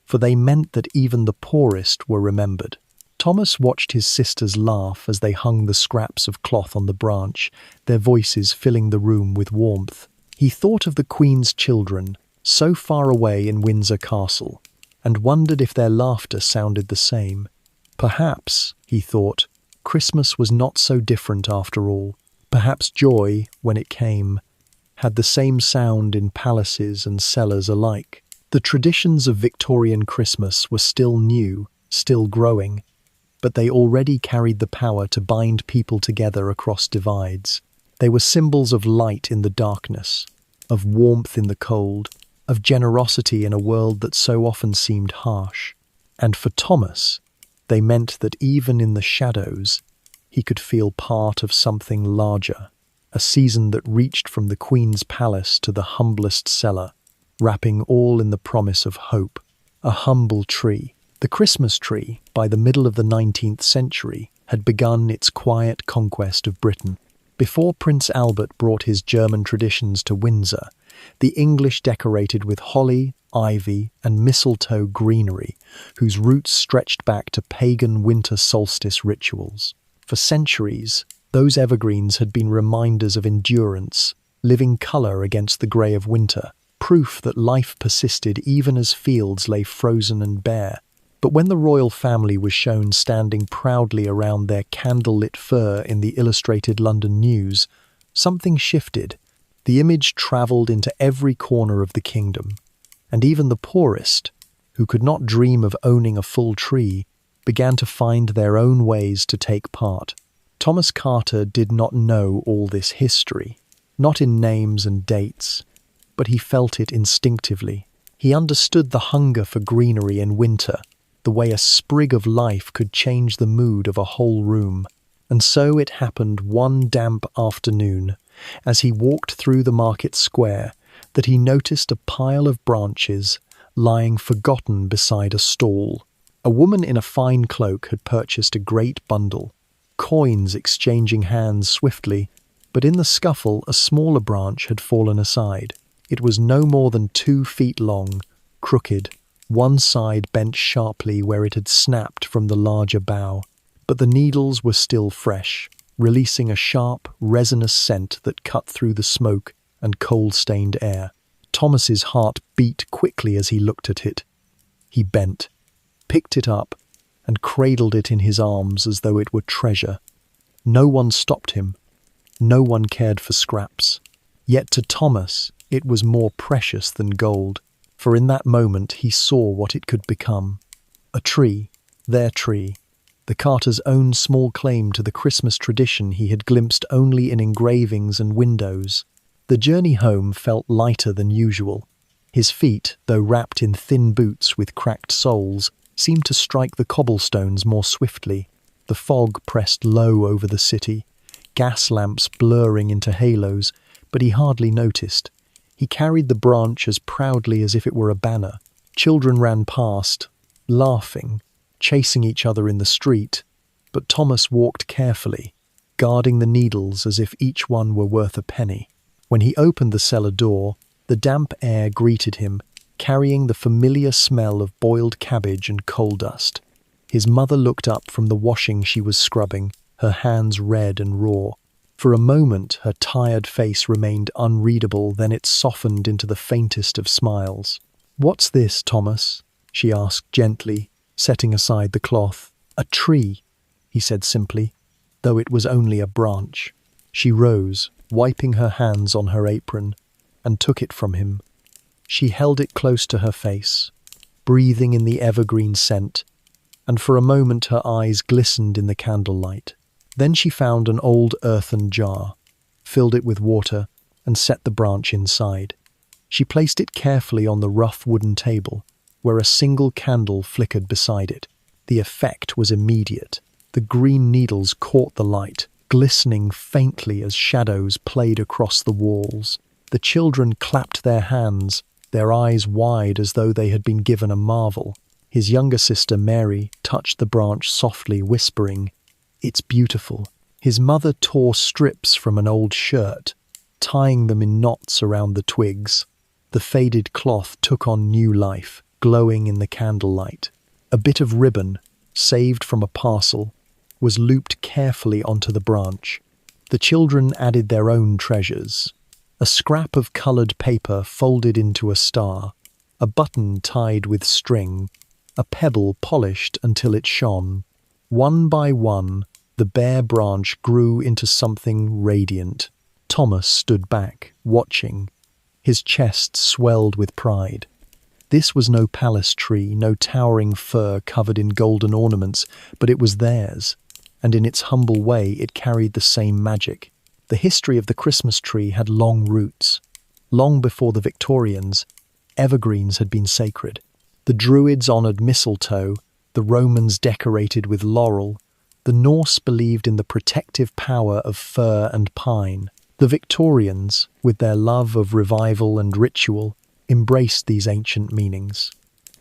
for they meant that even the poorest were remembered. Thomas watched his sisters laugh as they hung the scraps of cloth on the branch, their voices filling the room with warmth. He thought of the Queen's children, so far away in Windsor Castle, and wondered if their laughter sounded the same. Perhaps, he thought, Christmas was not so different after all. Perhaps joy, when it came, had the same sound in palaces and cellars alike. The traditions of Victorian Christmas were still new, still growing, but they already carried the power to bind people together across divides. They were symbols of light in the darkness, of warmth in the cold, of generosity in a world that so often seemed harsh. And for Thomas, they meant that even in the shadows, he could feel part of something larger, a season that reached from the Queen's palace to the humblest cellar, wrapping all in the promise of hope. A humble tree. The Christmas tree, by the middle of the 19th century, had begun its quiet conquest of Britain. Before Prince Albert brought his German traditions to Windsor, the English decorated with holly, ivy, and mistletoe greenery, whose roots stretched back to pagan winter solstice rituals. For centuries, those evergreens had been reminders of endurance, living colour against the grey of winter, proof that life persisted even as fields lay frozen and bare. But when the royal family was shown standing proudly around their candlelit fire in the Illustrated London News, something shifted. The image travelled into every corner of the kingdom, and even the poorest, who could not dream of owning a full tree, began to find their own ways to take part. Thomas Carter did not know all this history, not in names and dates, but he felt it instinctively. He understood the hunger for greenery in winter, the way a sprig of life could change the mood of a whole room. And so it happened one damp afternoon, as he walked through the market square, that he noticed a pile of branches lying forgotten beside a stall. A woman in a fine cloak had purchased a great bundle, coins exchanging hands swiftly, but in the scuffle a smaller branch had fallen aside. It was no more than 2 feet long, crooked, one side bent sharply where it had snapped from the larger bough. But the needles were still fresh, releasing a sharp, resinous scent that cut through the smoke and coal-stained air. Thomas's heart beat quickly as he looked at it. He bent, picked it up, and cradled it in his arms as though it were treasure. No one stopped him. No one cared for scraps. Yet to Thomas, it was more precious than gold, for in that moment he saw what it could become. A tree, their tree, the Carters' own small claim to the Christmas tradition he had glimpsed only in engravings and windows. The journey home felt lighter than usual. His feet, though wrapped in thin boots with cracked soles, seemed to strike the cobblestones more swiftly. The fog pressed low over the city, gas lamps blurring into halos, but he hardly noticed. He carried the branch as proudly as if it were a banner. Children ran past, laughing, chasing each other in the street, but Thomas walked carefully, guarding the needles as if each one were worth a penny. When he opened the cellar door, the damp air greeted him, carrying the familiar smell of boiled cabbage and coal dust. His mother looked up from the washing she was scrubbing, her hands red and raw. For a moment, her tired face remained unreadable, then it softened into the faintest of smiles. "What's this, Thomas?" she asked gently, setting aside the cloth. "A tree," he said simply, though it was only a branch. She rose, wiping her hands on her apron, and took it from him. She held it close to her face, breathing in the evergreen scent, and for a moment her eyes glistened in the candlelight. Then she found an old earthen jar, filled it with water, and set the branch inside. She placed it carefully on the rough wooden table, where a single candle flickered beside it. The effect was immediate. The green needles caught the light, glistening faintly as shadows played across the walls. The children clapped their hands, their eyes wide as though they had been given a marvel. His younger sister, Mary, touched the branch softly, whispering, "It's beautiful." His mother tore strips from an old shirt, tying them in knots around the twigs. The faded cloth took on new life, glowing in the candlelight. A bit of ribbon, saved from a parcel, was looped carefully onto the branch. The children added their own treasures. A scrap of coloured paper folded into a star, a button tied with string, a pebble polished until it shone. One by one, the bare branch grew into something radiant. Thomas stood back, watching. His chest swelled with pride. This was no palace tree, no towering fir covered in golden ornaments, but it was theirs, and in its humble way it carried the same magic. The history of the Christmas tree had long roots. Long before the Victorians, evergreens had been sacred. The Druids honoured mistletoe, the Romans decorated with laurel, the Norse believed in the protective power of fir and pine. The Victorians, with their love of revival and ritual, embraced these ancient meanings.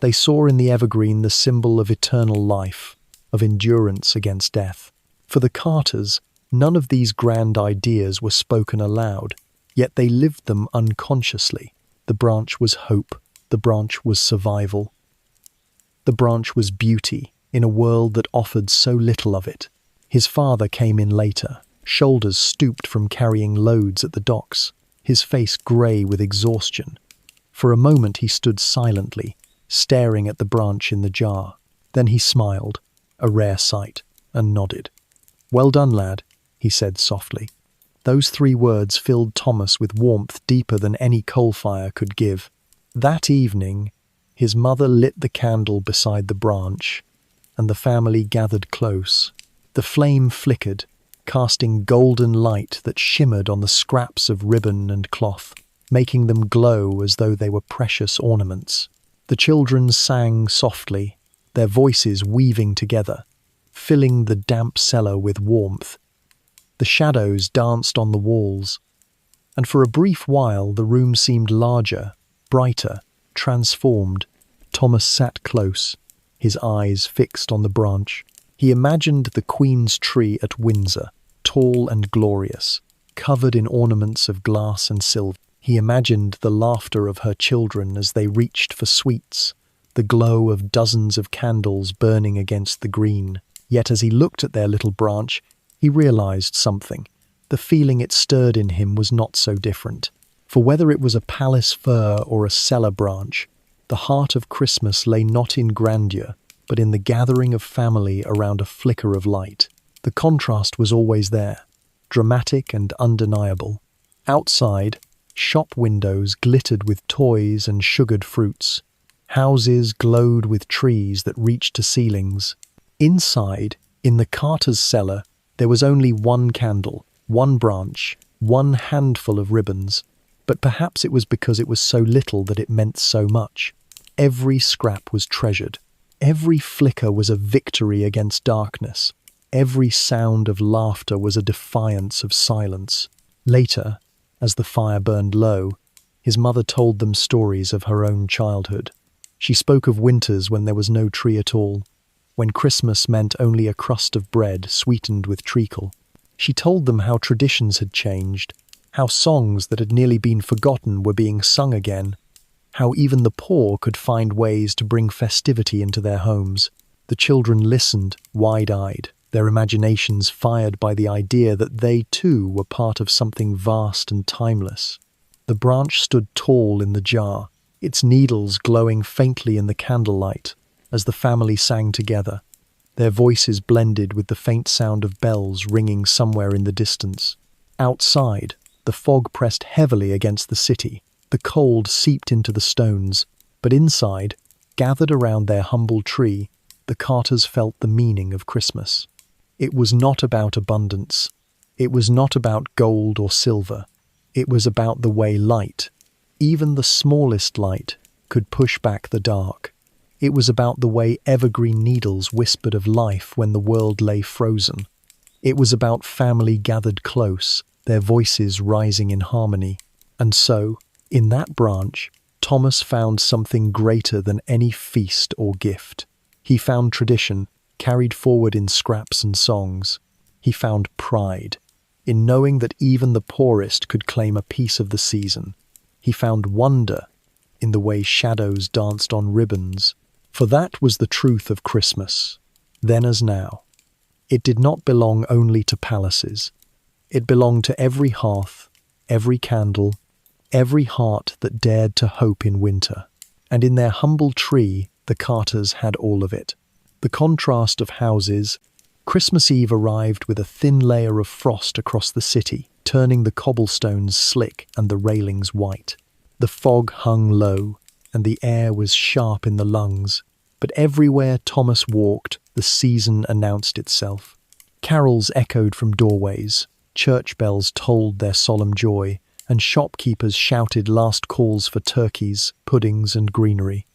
They saw in the evergreen the symbol of eternal life, of endurance against death. For the Carters, none of these grand ideas were spoken aloud, yet they lived them unconsciously. The branch was hope, the branch was survival. The branch was beauty, in a world that offered so little of it. His father came in later, shoulders stooped from carrying loads at the docks, his face grey with exhaustion. For a moment he stood silently, staring at the branch in the jar. Then he smiled, a rare sight, and nodded. "Well done, lad," he said softly. Those 3 words filled Thomas with warmth deeper than any coal fire could give. That evening, his mother lit the candle beside the branch, and the family gathered close. The flame flickered, casting golden light that shimmered on the scraps of ribbon and cloth, making them glow as though they were precious ornaments. The children sang softly, their voices weaving together, filling the damp cellar with warmth. The shadows danced on the walls, and for a brief while the room seemed larger, brighter, transformed. Thomas sat close, his eyes fixed on the branch. He imagined the Queen's tree at Windsor, tall and glorious, covered in ornaments of glass and silver. He imagined the laughter of her children as they reached for sweets, the glow of dozens of candles burning against the green. Yet as he looked at their little branch, he realized something. The feeling it stirred in him was not so different. For whether it was a palace fir or a cellar branch, the heart of Christmas lay not in grandeur, but in the gathering of family around a flicker of light. The contrast was always there, dramatic and undeniable. Outside, shop windows glittered with toys and sugared fruits. Houses glowed with trees that reached to ceilings. Inside, in the Carter's cellar, there was only one candle, one branch, one handful of ribbons. But perhaps it was because it was so little that it meant so much. Every scrap was treasured. Every flicker was a victory against darkness. Every sound of laughter was a defiance of silence. Later, as the fire burned low, his mother told them stories of her own childhood. She spoke of winters when there was no tree at all, when Christmas meant only a crust of bread sweetened with treacle. She told them how traditions had changed, how songs that had nearly been forgotten were being sung again, how even the poor could find ways to bring festivity into their homes. The children listened, wide-eyed, their imaginations fired by the idea that they too were part of something vast and timeless. The branch stood tall in the jar, its needles glowing faintly in the candlelight as the family sang together, their voices blended with the faint sound of bells ringing somewhere in the distance. Outside, the fog pressed heavily against the city. The cold seeped into the stones, but inside, gathered around their humble tree, the Carters felt the meaning of Christmas. It was not about abundance. It was not about gold or silver. It was about the way light, even the smallest light, could push back the dark. It was about the way evergreen needles whispered of life when the world lay frozen. It was about family gathered close, their voices rising in harmony. And so, in that branch, Thomas found something greater than any feast or gift. He found tradition, carried forward in scraps and songs. He found pride, in knowing that even the poorest could claim a piece of the season. He found wonder, in the way shadows danced on ribbons. For that was the truth of Christmas, then as now. It did not belong only to palaces. It belonged to every hearth, every candle, every heart that dared to hope in winter. And in their humble tree, the Carters had all of it. The contrast of houses. Christmas Eve arrived with a thin layer of frost across the city, turning the cobblestones slick and the railings white. The fog hung low, and the air was sharp in the lungs. But everywhere Thomas walked, the season announced itself. Carols echoed from doorways, church bells told their solemn joy, and shopkeepers shouted last calls for turkeys, puddings, and greenery.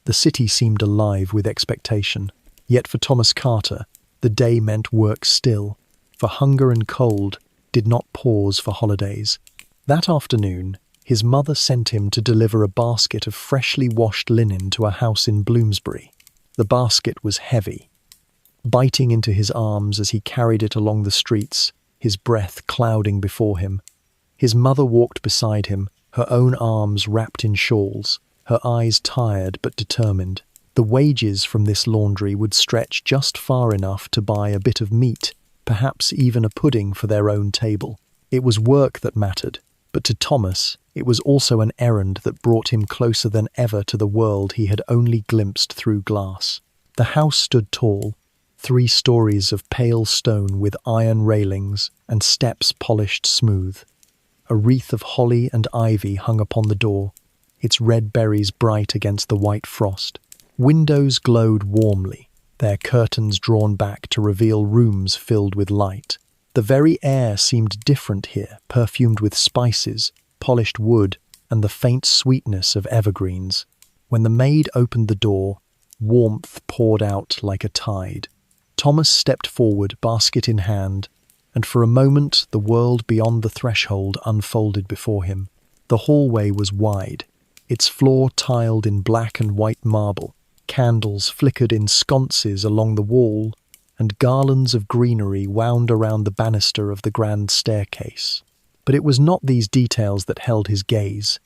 The city seemed alive with expectation. Yet for Thomas Carter, the day meant work still, for hunger and cold did not pause for holidays. That afternoon, his mother sent him to deliver a basket of freshly washed linen to a house in Bloomsbury. The basket was heavy, biting into his arms as he carried it along the streets, his breath clouding before him. His mother walked beside him, her own arms wrapped in shawls, her eyes tired but determined. The wages from this laundry would stretch just far enough to buy a bit of meat, perhaps even a pudding for their own table. It was work that mattered, but to Thomas, it was also an errand that brought him closer than ever to the world he had only glimpsed through glass. The house stood tall, 3 stories of pale stone with iron railings and steps polished smooth. A wreath of holly and ivy hung upon the door, its red berries bright against the white frost. Windows glowed warmly, their curtains drawn back to reveal rooms filled with light. The very air seemed different here, perfumed with spices, polished wood, and the faint sweetness of evergreens. When the maid opened the door, warmth poured out like a tide. Thomas stepped forward, basket in hand, and for a moment the world beyond the threshold unfolded before him. The hallway was wide, its floor tiled in black and white marble. Candles flickered in sconces along the wall, and garlands of greenery wound around the banister of the grand staircase. But it was not these details that held his gaze.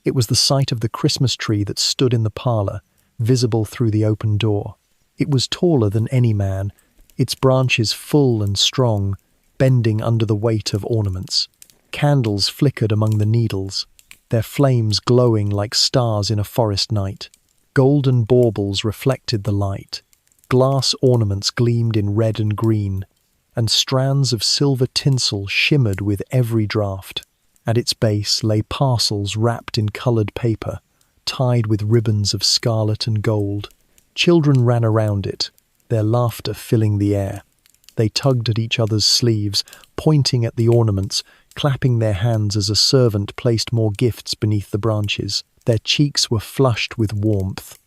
It was the sight of the Christmas tree that stood in the parlor, visible through the open door. It was taller than any man, its branches full and strong, bending under the weight of ornaments. Candles flickered among the needles, their flames glowing like stars in a forest night. Golden baubles reflected the light. Glass ornaments gleamed in red and green, and strands of silver tinsel shimmered with every draught. At its base lay parcels wrapped in coloured paper, tied with ribbons of scarlet and gold. Children ran around it, their laughter filling the air. They tugged at each other's sleeves, pointing at the ornaments, clapping their hands as a servant placed more gifts beneath the branches. Their cheeks were flushed with warmth,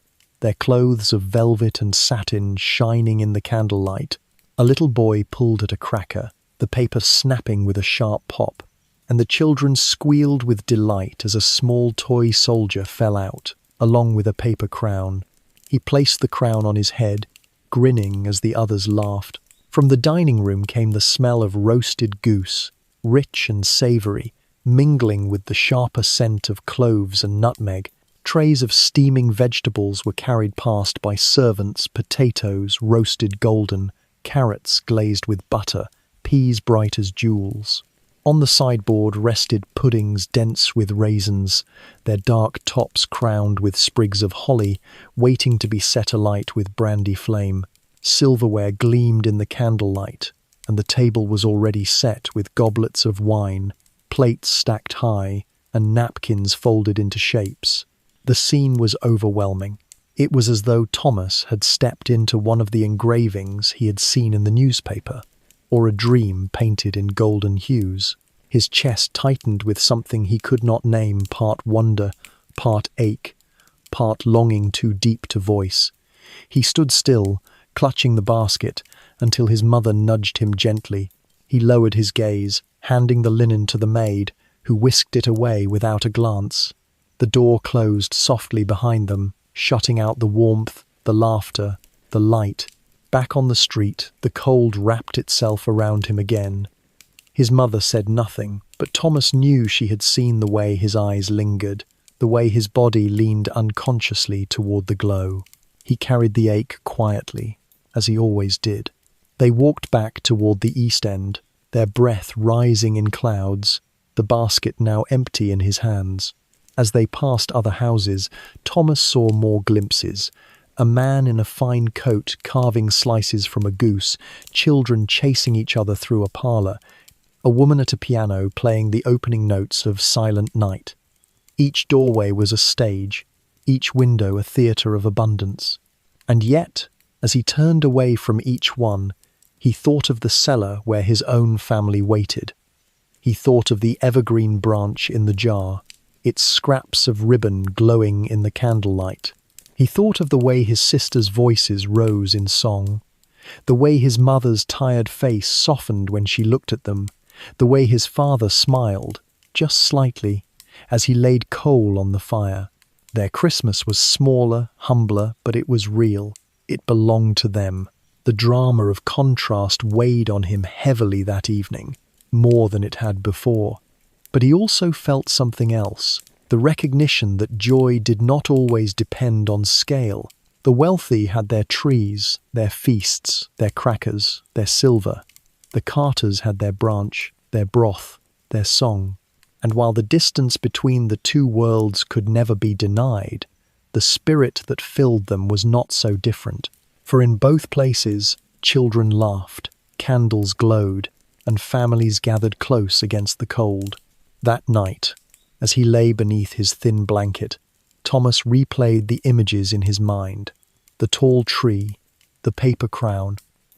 their clothes of velvet and satin shining in the candlelight. A little boy pulled at a cracker, the paper snapping with a sharp pop, and the children squealed with delight as a small toy soldier fell out, along with a paper crown. He placed the crown on his head, grinning as the others laughed. From the dining room came the smell of roasted goose, rich and savoury, mingling with the sharper scent of cloves and nutmeg. Trays of steaming vegetables were carried past by servants, potatoes roasted golden, carrots glazed with butter, peas bright as jewels. On the sideboard rested puddings dense with raisins, their dark tops crowned with sprigs of holly, waiting to be set alight with brandy flame. Silverware gleamed in the candlelight, and the table was already set with goblets of wine, plates stacked high, and napkins folded into shapes. The scene was overwhelming. It was as though Thomas had stepped into one of the engravings he had seen in the newspaper, or a dream painted in golden hues. His chest tightened with something he could not name, part wonder, part ache, part longing too deep to voice. He stood still, clutching the basket, until his mother nudged him gently. He lowered his gaze, handing the linen to the maid, who whisked it away without a glance. The door closed softly behind them, shutting out the warmth, the laughter, the light. Back on the street, the cold wrapped itself around him again. His mother said nothing, but Thomas knew she had seen the way his eyes lingered, the way his body leaned unconsciously toward the glow. He carried the ache quietly, as he always did. They walked back toward the East End, their breath rising in clouds, the basket now empty in his hands. As they passed other houses, Thomas saw more glimpses. A man in a fine coat carving slices from a goose, children chasing each other through a parlour, a woman at a piano playing the opening notes of Silent Night. Each doorway was a stage, each window a theatre of abundance. And yet, as he turned away from each one, he thought of the cellar where his own family waited. He thought of the evergreen branch in the jar, its scraps of ribbon glowing in the candlelight. He thought of the way his sisters' voices rose in song, the way his mother's tired face softened when she looked at them, the way his father smiled, just slightly, as he laid coal on the fire. Their Christmas was smaller, humbler, but it was real. It belonged to them. The drama of contrast weighed on him heavily that evening, more than it had before. But he also felt something else, the recognition that joy did not always depend on scale. The wealthy had their trees, their feasts, their crackers, their silver. The carters had their branch, their broth, their song. And while the distance between the two worlds could never be denied, the spirit that filled them was not so different. For in both places, children laughed, candles glowed, and families gathered close against the cold. That night, as he lay beneath his thin blanket, Thomas replayed the images in his mind. The tall tree, the paper crown,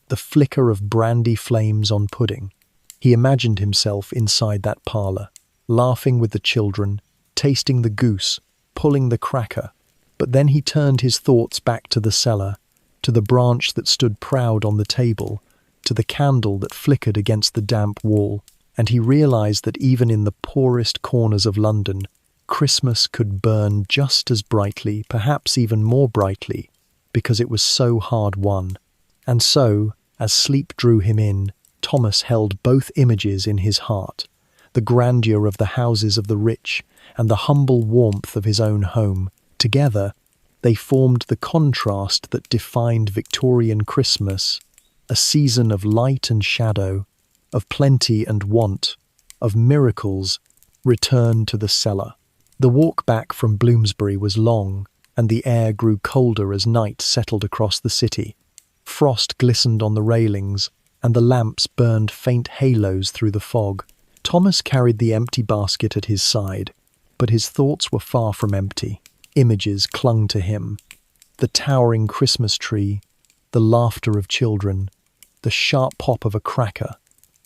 the flicker of brandy flames on pudding. He imagined himself inside that parlour, laughing with the children, tasting the goose, pulling the cracker. But then he turned his thoughts back to the cellar, to the branch that stood proud on the table, to the candle that flickered against the damp wall. And he realised that even in the poorest corners of London, Christmas could burn just as brightly, perhaps even more brightly, because it was so hard won. And so, as sleep drew him in, Thomas held both images in his heart, the grandeur of the houses of the rich and the humble warmth of his own home. Together, they formed the contrast that defined Victorian Christmas, a season of light and shadow, of plenty and want, of miracles. Return to the cellar. The walk back from Bloomsbury was long, and the air grew colder as night settled across the city. Frost glistened on the railings, and the lamps burned faint halos through the fog. Thomas carried the empty basket at his side, but his thoughts were far from empty. Images clung to him. The towering Christmas tree, the laughter of children, the sharp pop of a cracker,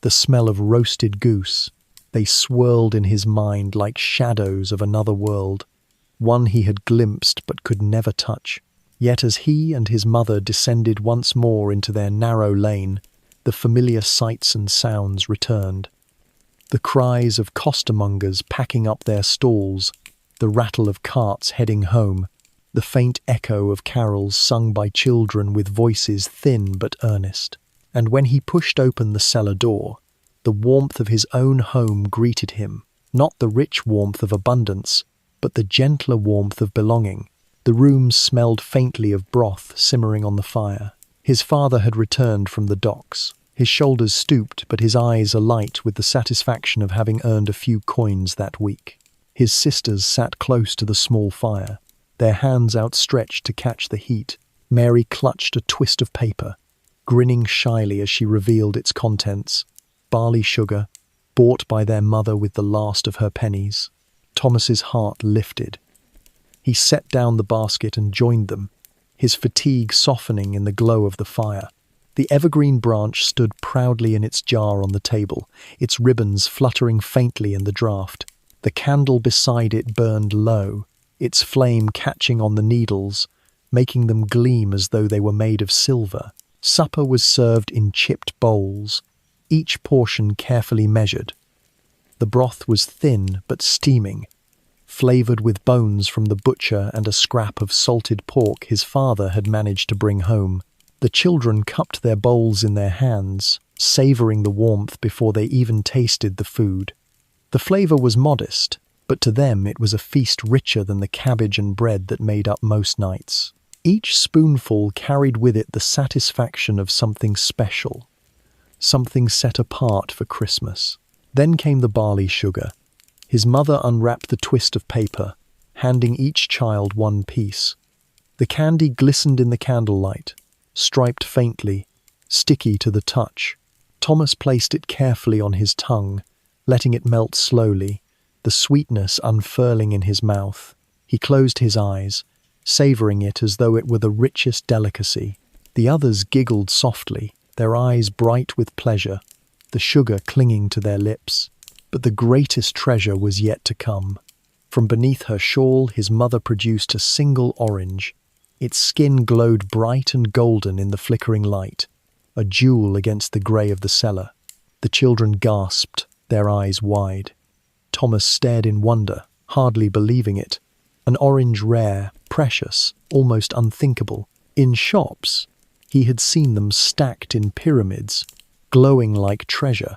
the smell of roasted goose. They swirled in his mind like shadows of another world, one he had glimpsed but could never touch. Yet as he and his mother descended once more into their narrow lane, the familiar sights and sounds returned. The cries of costermongers packing up their stalls, the rattle of carts heading home, the faint echo of carols sung by children with voices thin but earnest. And when he pushed open the cellar door, the warmth of his own home greeted him, not the rich warmth of abundance, but the gentler warmth of belonging. The room smelled faintly of broth simmering on the fire. His father had returned from the docks. His shoulders stooped, but his eyes alight with the satisfaction of having earned a few coins that week. His sisters sat close to the small fire, their hands outstretched to catch the heat. Mary clutched a twist of paper, grinning shyly as she revealed its contents. Barley sugar, bought by their mother with the last of her pennies. Thomas's heart lifted. He set down the basket and joined them, his fatigue softening in the glow of the fire. The evergreen branch stood proudly in its jar on the table, its ribbons fluttering faintly in the draught. The candle beside it burned low, its flame catching on the needles, making them gleam as though they were made of silver. Supper was served in chipped bowls, each portion carefully measured. The broth was thin but steaming, flavoured with bones from the butcher and a scrap of salted pork his father had managed to bring home. The children cupped their bowls in their hands, savouring the warmth before they even tasted the food. The flavour was modest, but to them it was a feast richer than the cabbage and bread that made up most nights. Each spoonful carried with it the satisfaction of something special, something set apart for Christmas. Then came the barley sugar. His mother unwrapped the twist of paper, handing each child one piece. The candy glistened in the candlelight, striped faintly, sticky to the touch. Thomas placed it carefully on his tongue, letting it melt slowly, the sweetness unfurling in his mouth. He closed his eyes, savouring it as though it were the richest delicacy. The others giggled softly, their eyes bright with pleasure, the sugar clinging to their lips. But the greatest treasure was yet to come. From beneath her shawl, his mother produced a single orange. Its skin glowed bright and golden in the flickering light, a jewel against the grey of the cellar. The children gasped, their eyes wide. Thomas stared in wonder, hardly believing it. An orange rare, precious, almost unthinkable. In shops, he had seen them stacked in pyramids, glowing like treasure,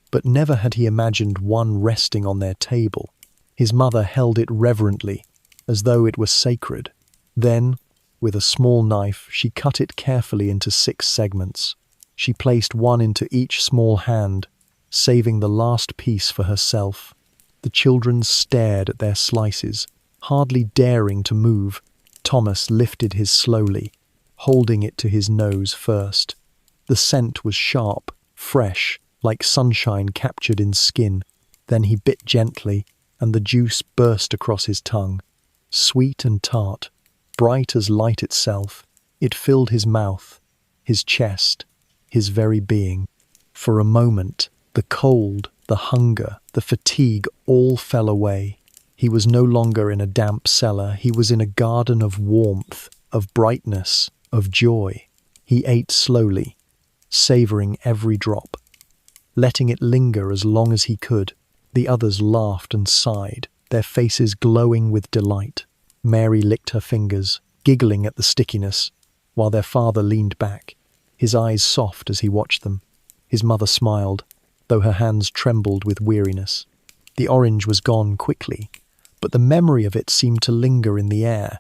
but never had he imagined one resting on their table. His mother held it reverently, as though it were sacred. Then, with a small knife, she cut it carefully into 6 segments. She placed one into each small hand, saving the last piece for herself. The children stared at their slices, hardly daring to move. Thomas lifted his slowly, holding it to his nose first. The scent was sharp, fresh, like sunshine captured in skin. Then he bit gently, and the juice burst across his tongue. Sweet and tart, bright as light itself, it filled his mouth, his chest, his very being. For a moment, the cold, the hunger, the fatigue all fell away. He was no longer in a damp cellar, he was in a garden of warmth, of brightness, of joy. He ate slowly, savouring every drop, letting it linger as long as he could. The others laughed and sighed, their faces glowing with delight. Mary licked her fingers, giggling at the stickiness, while their father leaned back, his eyes soft as he watched them. His mother smiled, though her hands trembled with weariness. The orange was gone quickly, but the memory of it seemed to linger in the air,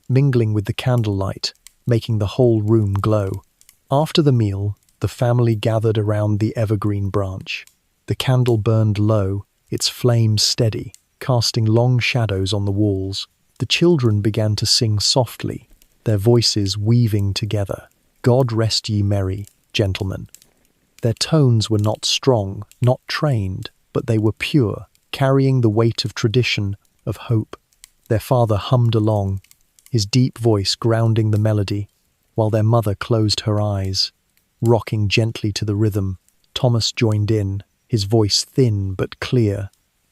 mingling with the candlelight, making the whole room glow. After the meal, the family gathered around the evergreen branch. The candle burned low, its flame steady, casting long shadows on the walls. The children began to sing softly, their voices weaving together. God rest ye merry, gentlemen. Their tones were not strong, not trained, but they were pure, carrying the weight of tradition, of hope. Their father hummed along, his deep voice grounding the melody, while their mother closed her eyes, rocking gently to the rhythm. Thomas joined in, his voice thin but clear.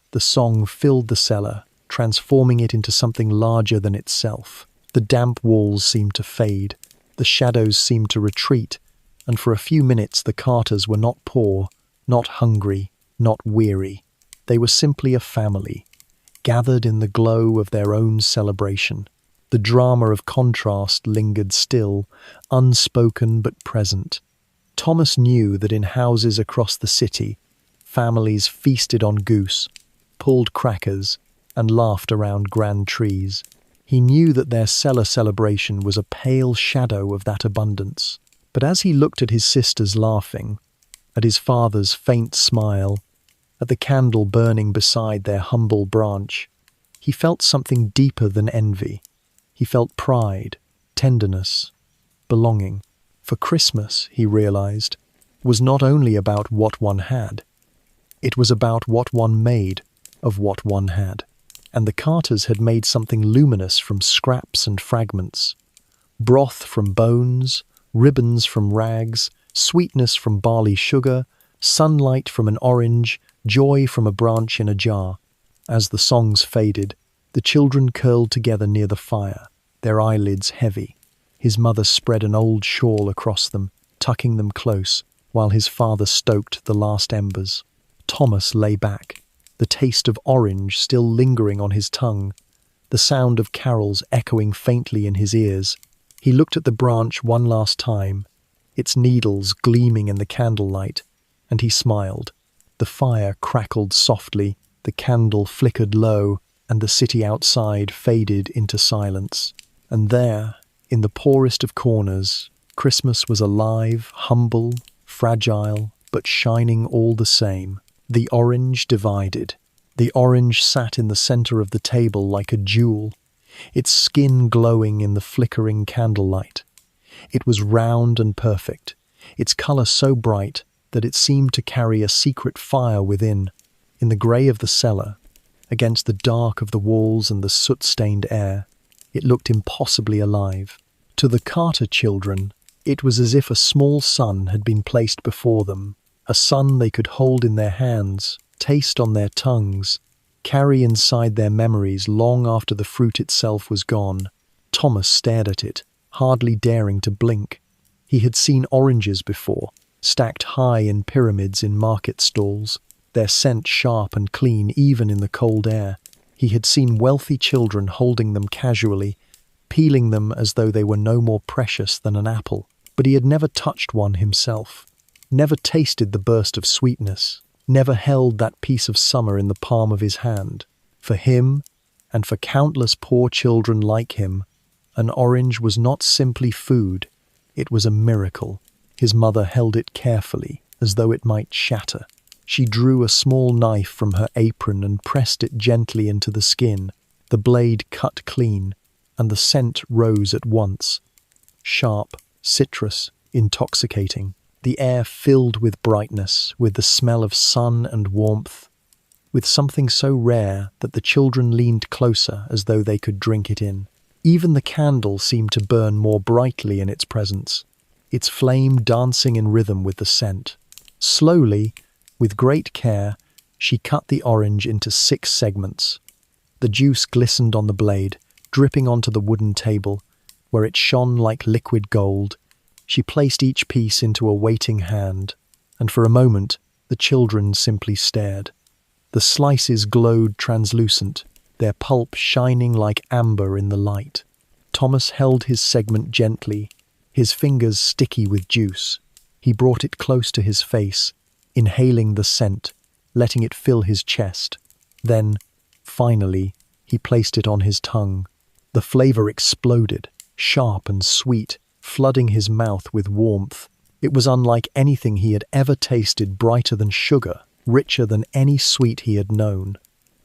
The song filled the cellar, transforming it into something larger than itself. The damp walls seemed to fade, the shadows seemed to retreat, and for a few minutes the Carters were not poor, not hungry, not weary. They were simply a family, gathered in the glow of their own celebration. The drama of contrast lingered still, unspoken but present. Thomas knew that in houses across the city, families feasted on goose, pulled crackers, and laughed around grand trees. He knew that their cellar celebration was a pale shadow of that abundance. But as he looked at his sisters laughing, at his father's faint smile, at the candle burning beside their humble branch, he felt something deeper than envy. He felt pride, tenderness, belonging. For Christmas, he realized, was not only about what one had, it was about what one made of what one had. And the Carters had made something luminous from scraps and fragments. Broth from bones, ribbons from rags, sweetness from barley sugar, sunlight from an orange, joy from a branch in a jar. As the songs faded, the children curled together near the fire, their eyelids heavy. His mother spread an old shawl across them, tucking them close, while his father stoked the last embers. Thomas lay back, the taste of orange still lingering on his tongue, the sound of carols echoing faintly in his ears. He looked at the branch one last time, its needles gleaming in the candlelight, and he smiled. The fire crackled softly, the candle flickered low, and the city outside faded into silence. And there, in the poorest of corners, Christmas was alive, humble, fragile, but shining all the same. The orange divided. The orange sat in the center of the table like a jewel, its skin glowing in the flickering candlelight. It was round and perfect, its color so bright that it seemed to carry a secret fire within. In the grey of the cellar, against the dark of the walls and the soot-stained air, it looked impossibly alive. To the Carter children, it was as if a small sun had been placed before them, a sun they could hold in their hands, taste on their tongues, carry inside their memories long after the fruit itself was gone. Thomas stared at it, hardly daring to blink. He had seen oranges before, stacked high in pyramids in market stalls, their scent sharp and clean even in the cold air. He had seen wealthy children holding them casually, peeling them as though they were no more precious than an apple. But he had never touched one himself, never tasted the burst of sweetness, never held that piece of summer in the palm of his hand. For him, and for countless poor children like him, an orange was not simply food, it was a miracle. His mother held it carefully, as though it might shatter. She drew a small knife from her apron and pressed it gently into the skin. The blade cut clean, and the scent rose at once. Sharp, citrus, intoxicating. The air filled with brightness, with the smell of sun and warmth, with something so rare that the children leaned closer as though they could drink it in. Even the candle seemed to burn more brightly in its presence, its flame dancing in rhythm with the scent. Slowly, with great care, she cut the orange into 6 segments. The juice glistened on the blade, dripping onto the wooden table, where it shone like liquid gold. She placed each piece into a waiting hand, and for a moment the children simply stared. The slices glowed translucent, their pulp shining like amber in the light. Thomas held his segment gently, his fingers sticky with juice. He brought it close to his face, inhaling the scent, letting it fill his chest. Then, finally, he placed it on his tongue. The flavor exploded, sharp and sweet, flooding his mouth with warmth. It was unlike anything he had ever tasted, brighter than sugar, richer than any sweet he had known.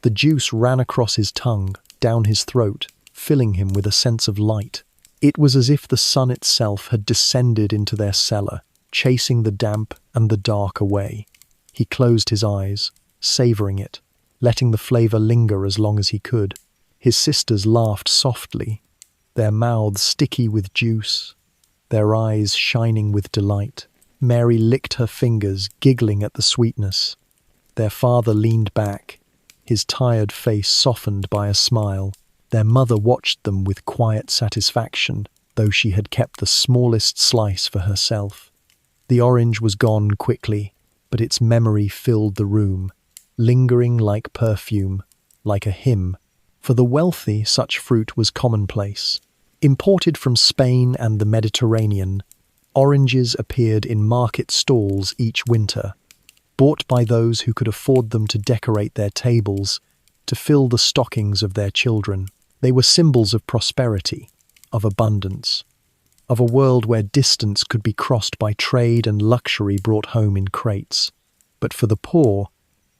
The juice ran across his tongue, down his throat, filling him with a sense of light. It was as if the sun itself had descended into their cellar, chasing the damp and the dark away. He closed his eyes, savoring it, letting the flavor linger as long as he could. His sisters laughed softly, their mouths sticky with juice, their eyes shining with delight. Mary licked her fingers, giggling at the sweetness. Their father leaned back, his tired face softened by a smile. Their mother watched them with quiet satisfaction, though she had kept the smallest slice for herself. The orange was gone quickly, but its memory filled the room, lingering like perfume, like a hymn, For the wealthy, such fruit was commonplace. Imported from Spain and the Mediterranean, oranges appeared in market stalls each winter, bought by those who could afford them to decorate their tables, to fill the stockings of their children. They were symbols of prosperity, of abundance, of a world where distance could be crossed by trade and luxury brought home in crates. But for the poor,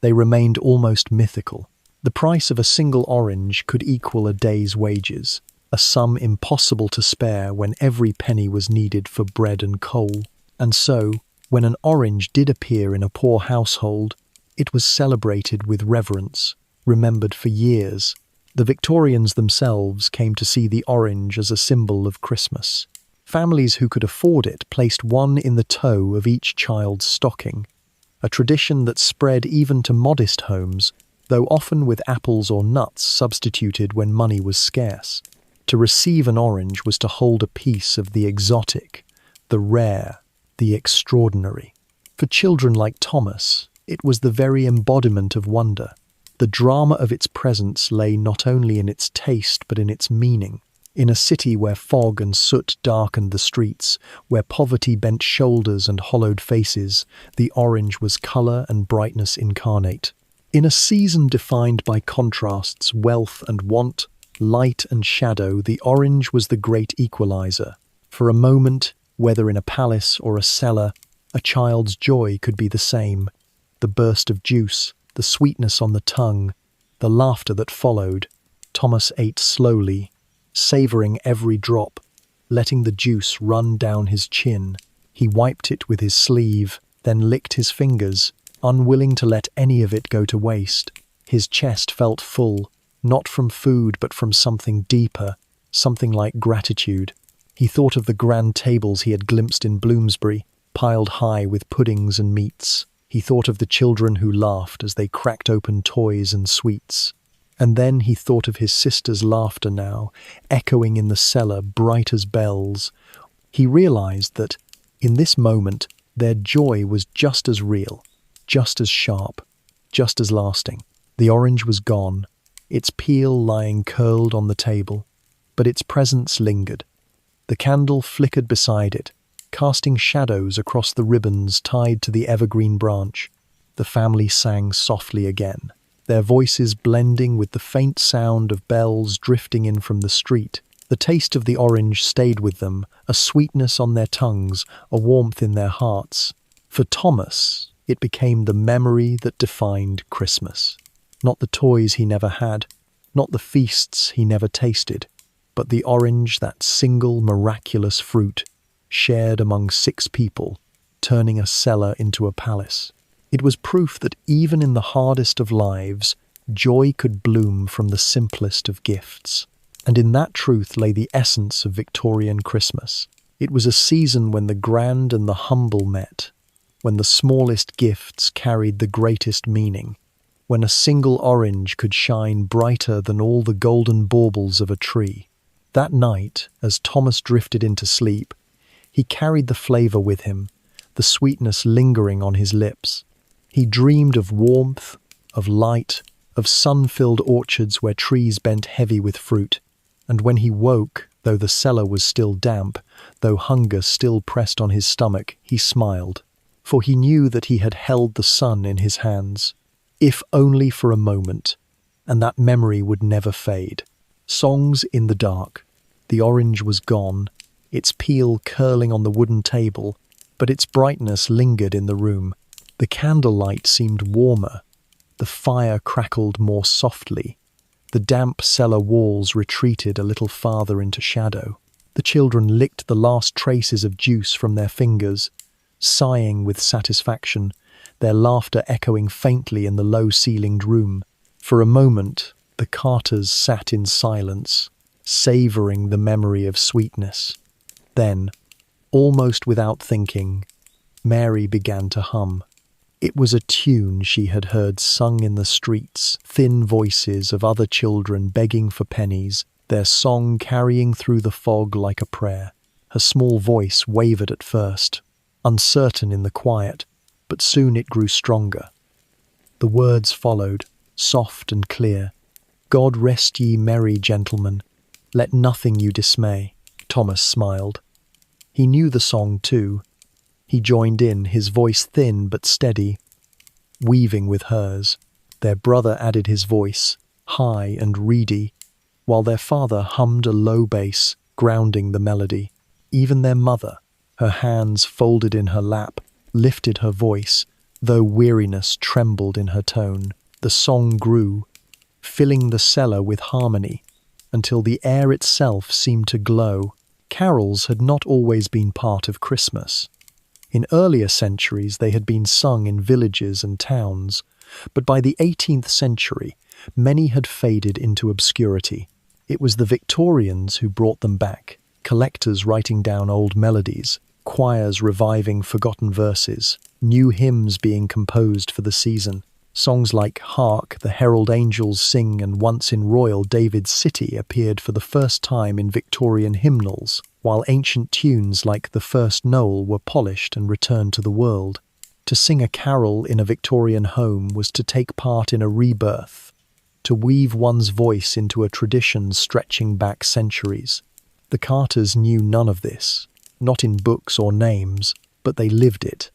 they remained almost mythical. The price of a single orange could equal a day's wages, a sum impossible to spare when every penny was needed for bread and coal. And so, when an orange did appear in a poor household, it was celebrated with reverence, remembered for years. The Victorians themselves came to see the orange as a symbol of Christmas. Families who could afford it placed one in the toe of each child's stocking, a tradition that spread even to modest homes, though often with apples or nuts substituted when money was scarce. To receive an orange was to hold a piece of the exotic, the rare, the extraordinary. For children like Thomas, it was the very embodiment of wonder. The drama of its presence lay not only in its taste but in its meaning. In a city where fog and soot darkened the streets, where poverty bent shoulders and hollowed faces, the orange was colour and brightness incarnate. In a season defined by contrasts, wealth and want, light and shadow, the orange was the great equalizer. For a moment, whether in a palace or a cellar, a child's joy could be the same. The burst of juice, the sweetness on the tongue, the laughter that followed. Thomas ate slowly, savouring every drop, letting the juice run down his chin. He wiped it with his sleeve, then licked his fingers, unwilling to let any of it go to waste. His chest felt full, not from food but from something deeper, something like gratitude. He thought of the grand tables he had glimpsed in Bloomsbury, piled high with puddings and meats. He thought of the children who laughed as they cracked open toys and sweets. And then he thought of his sister's laughter now, echoing in the cellar, bright as bells. He realized that, in this moment, their joy was just as real, just as sharp, just as lasting. The orange was gone, its peel lying curled on the table, but its presence lingered. The candle flickered beside it, casting shadows across the ribbons tied to the evergreen branch. The family sang softly again, their voices blending with the faint sound of bells drifting in from the street. The taste of the orange stayed with them, a sweetness on their tongues, a warmth in their hearts. For Thomas, it became the memory that defined Christmas. Not the toys he never had, not the feasts he never tasted, but the orange, that single miraculous fruit, shared among 6 people, turning a cellar into a palace. It was proof that even in the hardest of lives, joy could bloom from the simplest of gifts. And in that truth lay the essence of Victorian Christmas. It was a season when the grand and the humble met, when the smallest gifts carried the greatest meaning, when a single orange could shine brighter than all the golden baubles of a tree. That night, as Thomas drifted into sleep, he carried the flavour with him, the sweetness lingering on his lips. He dreamed of warmth, of light, of sun-filled orchards where trees bent heavy with fruit. And when he woke, though the cellar was still damp, though hunger still pressed on his stomach, he smiled. For he knew that he had held the sun in his hands, if only for a moment, and that memory would never fade. Songs in the dark. The orange was gone, its peel curling on the wooden table, but its brightness lingered in the room. The candlelight seemed warmer. The fire crackled more softly. The damp cellar walls retreated a little farther into shadow. The children licked the last traces of juice from their fingers, sighing with satisfaction, their laughter echoing faintly in the low-ceilinged room. For a moment, the Carters sat in silence, savouring the memory of sweetness. Then, almost without thinking, Mary began to hum. It was a tune she had heard sung in the streets, thin voices of other children begging for pennies, their song carrying through the fog like a prayer. Her small voice wavered at first, uncertain in the quiet, but soon it grew stronger. The words followed, soft and clear. God rest ye merry gentlemen, let nothing you dismay. Thomas smiled. He knew the song too. He joined in, his voice thin but steady, weaving with hers. Their brother added his voice, high and reedy, while their father hummed a low bass, grounding the melody. Even their mother, her hands folded in her lap, lifted her voice, though weariness trembled in her tone. The song grew, filling the cellar with harmony, until the air itself seemed to glow. Carols had not always been part of Christmas. In earlier centuries they had been sung in villages and towns, but by the 18th century many had faded into obscurity. It was the Victorians who brought them back, collectors writing down old melodies, choirs reviving forgotten verses, new hymns being composed for the season. Songs like Hark, the Herald Angels Sing and Once in Royal David's City appeared for the first time in Victorian hymnals, while ancient tunes like The First Noel were polished and returned to the world. To sing a carol in a Victorian home was to take part in a rebirth, to weave one's voice into a tradition stretching back centuries. The Carters knew none of this, not in books or names, but they lived it.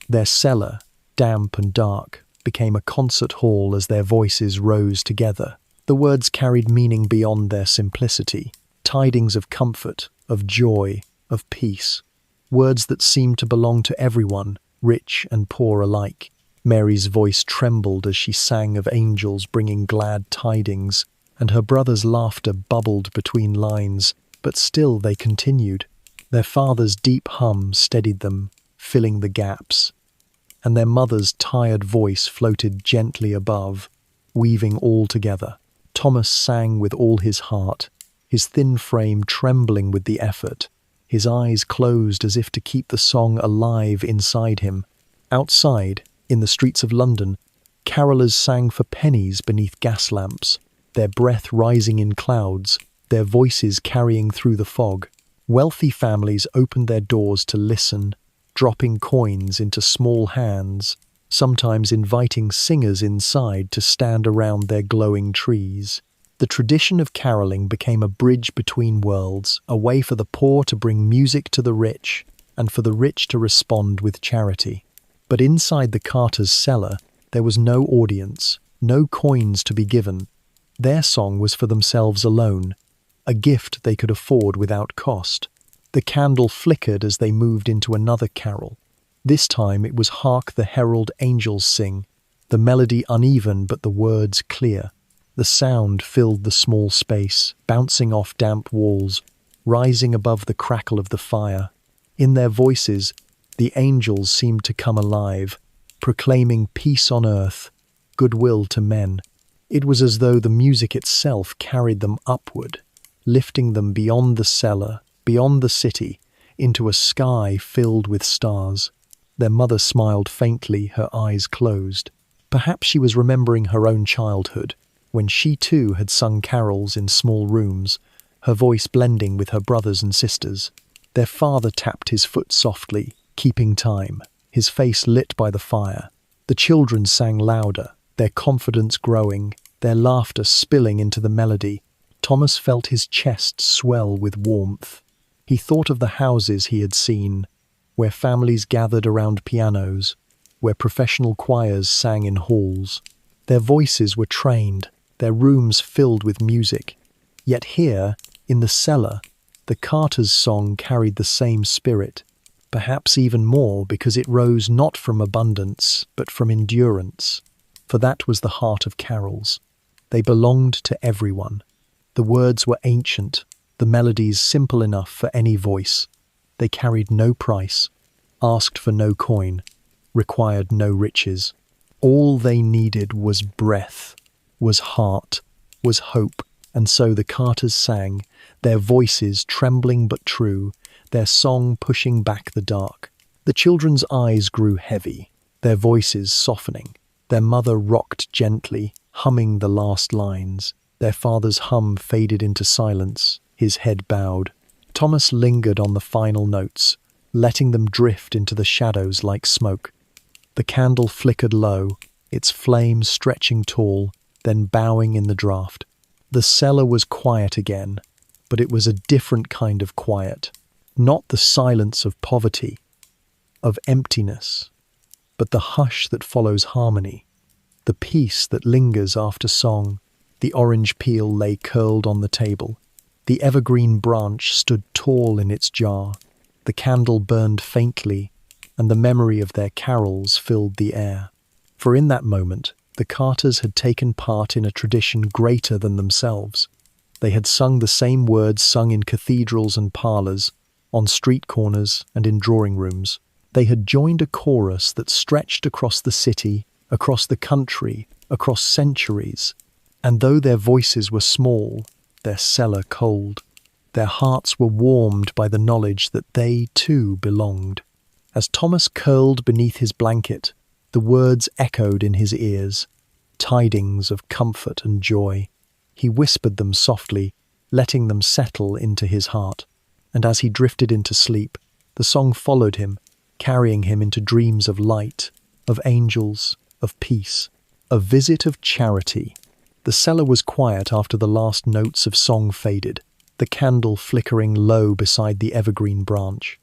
Their cellar, damp and dark, became a concert hall as their voices rose together. The words carried meaning beyond their simplicity, tidings of comfort, of joy, of peace. Words that seemed to belong to everyone, rich and poor alike. Mary's voice trembled as she sang of angels bringing glad tidings, and her brother's laughter bubbled between lines, but still they continued. Their father's deep hum steadied them, filling the gaps, and their mother's tired voice floated gently above, weaving all together. Thomas sang with all his heart, his thin frame trembling with the effort, his eyes closed as if to keep the song alive inside him. Outside, in the streets of London, carolers sang for pennies beneath gas lamps, their breath rising in clouds, their voices carrying through the fog. Wealthy families opened their doors to listen, dropping coins into small hands, sometimes inviting singers inside to stand around their glowing trees. The tradition of caroling became a bridge between worlds, a way for the poor to bring music to the rich, and for the rich to respond with charity. But inside the Carters' cellar, there was no audience, no coins to be given. Their song was for themselves alone, a gift they could afford without cost. The candle flickered as they moved into another carol. This time it was Hark the Herald Angels Sing, the melody uneven but the words clear. The sound filled the small space, bouncing off damp walls, rising above the crackle of the fire. In their voices, the angels seemed to come alive, proclaiming peace on earth, goodwill to men. It was as though the music itself carried them upward, lifting them beyond the cellar, beyond the city, into a sky filled with stars. Their mother smiled faintly, her eyes closed. Perhaps she was remembering her own childhood, when she too had sung carols in small rooms, her voice blending with her brothers and sisters. Their father tapped his foot softly, keeping time, his face lit by the fire. The children sang louder, their confidence growing, their laughter spilling into the melody. Thomas felt his chest swell with warmth. He thought of the houses he had seen, where families gathered around pianos, where professional choirs sang in halls. Their voices were trained, their rooms filled with music. Yet here, in the cellar, the Carters' song carried the same spirit, perhaps even more because it rose not from abundance, but from endurance. For that was the heart of carols. They belonged to everyone. The words were ancient, the melodies simple enough for any voice. They carried no price, asked for no coin, required no riches. All they needed was breath, was heart, was hope. And so the Carters sang, their voices trembling but true, their song pushing back the dark. The children's eyes grew heavy, their voices softening. Their mother rocked gently, humming the last lines. Their father's hum faded into silence, his head bowed. Thomas lingered on the final notes, letting them drift into the shadows like smoke. The candle flickered low, its flame stretching tall, then bowing in the draught. The cellar was quiet again, but it was a different kind of quiet. Not the silence of poverty, of emptiness, but the hush that follows harmony, the peace that lingers after song. The orange peel lay curled on the table. The evergreen branch stood tall in its jar. The candle burned faintly, and the memory of their carols filled the air. For in that moment, the Carters had taken part in a tradition greater than themselves. They had sung the same words sung in cathedrals and parlors, on street corners and in drawing rooms. They had joined a chorus that stretched across the city, across the country, across centuries. And though their voices were small, their cellar cold, their hearts were warmed by the knowledge that they too belonged. As Thomas curled beneath his blanket, the words echoed in his ears, tidings of comfort and joy. He whispered them softly, letting them settle into his heart. And as he drifted into sleep, the song followed him, carrying him into dreams of light, of angels, of peace, a visit of charity. The cellar was quiet after the last notes of song faded, the candle flickering low beside the evergreen branch.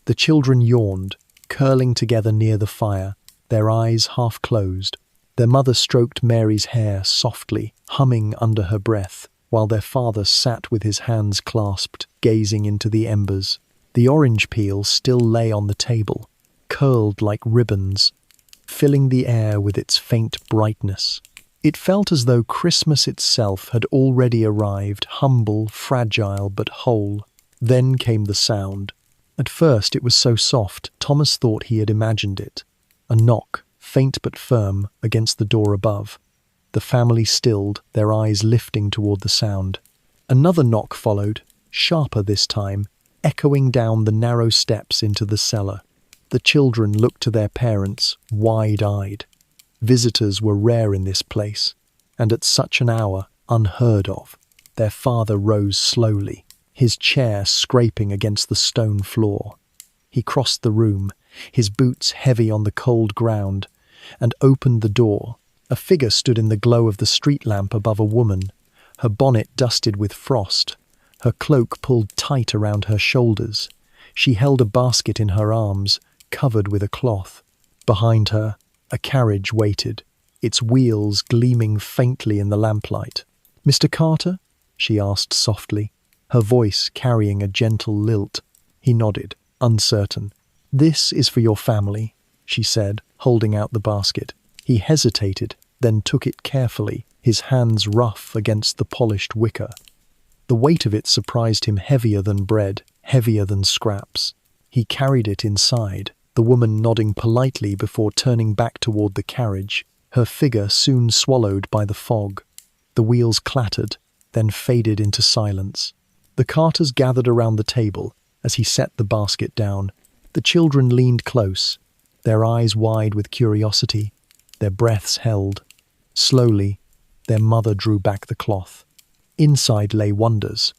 The children yawned, curling together near the fire, their eyes half closed. Their mother stroked Mary's hair softly, humming under her breath, while their father sat with his hands clasped, gazing into the embers. The orange peel still lay on the table, curled like ribbons, filling the air with its faint brightness. It felt as though Christmas itself had already arrived, humble, fragile, but whole. Then came the sound. At first it was so soft, Thomas thought he had imagined it. A knock, faint but firm, against the door above. The family stilled, their eyes lifting toward the sound. Another knock followed, sharper this time, echoing down the narrow steps into the cellar. The children looked to their parents, wide-eyed. Visitors were rare in this place, and at such an hour, unheard of. Their father rose slowly, his chair scraping against the stone floor. He crossed the room, his boots heavy on the cold ground, and opened the door. A figure stood in the glow of the street lamp above a woman, her bonnet dusted with frost, her cloak pulled tight around her shoulders. She held a basket in her arms, covered with a cloth. Behind her, a carriage waited, its wheels gleaming faintly in the lamplight. "Mr. Carter?" she asked softly, her voice carrying a gentle lilt. He nodded, uncertain. "This is for your family," she said, holding out the basket. He hesitated, then took it carefully, his hands rough against the polished wicker. The weight of it surprised him, heavier than bread, heavier than scraps. He carried it inside, the woman nodding politely before turning back toward the carriage, her figure soon swallowed by the fog. The wheels clattered, then faded into silence. The Carters gathered around the table as he set the basket down. The children leaned close, their eyes wide with curiosity, their breaths held. Slowly, their mother drew back the cloth. Inside lay wonders.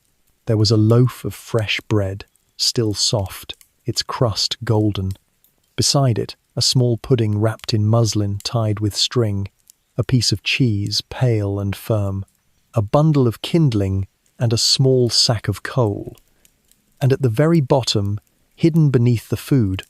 There was a loaf of fresh bread, still soft, its crust golden. Beside it, a small pudding wrapped in muslin tied with string, a piece of cheese, pale and firm, a bundle of kindling, and a small sack of coal. And at the very bottom, hidden beneath the food,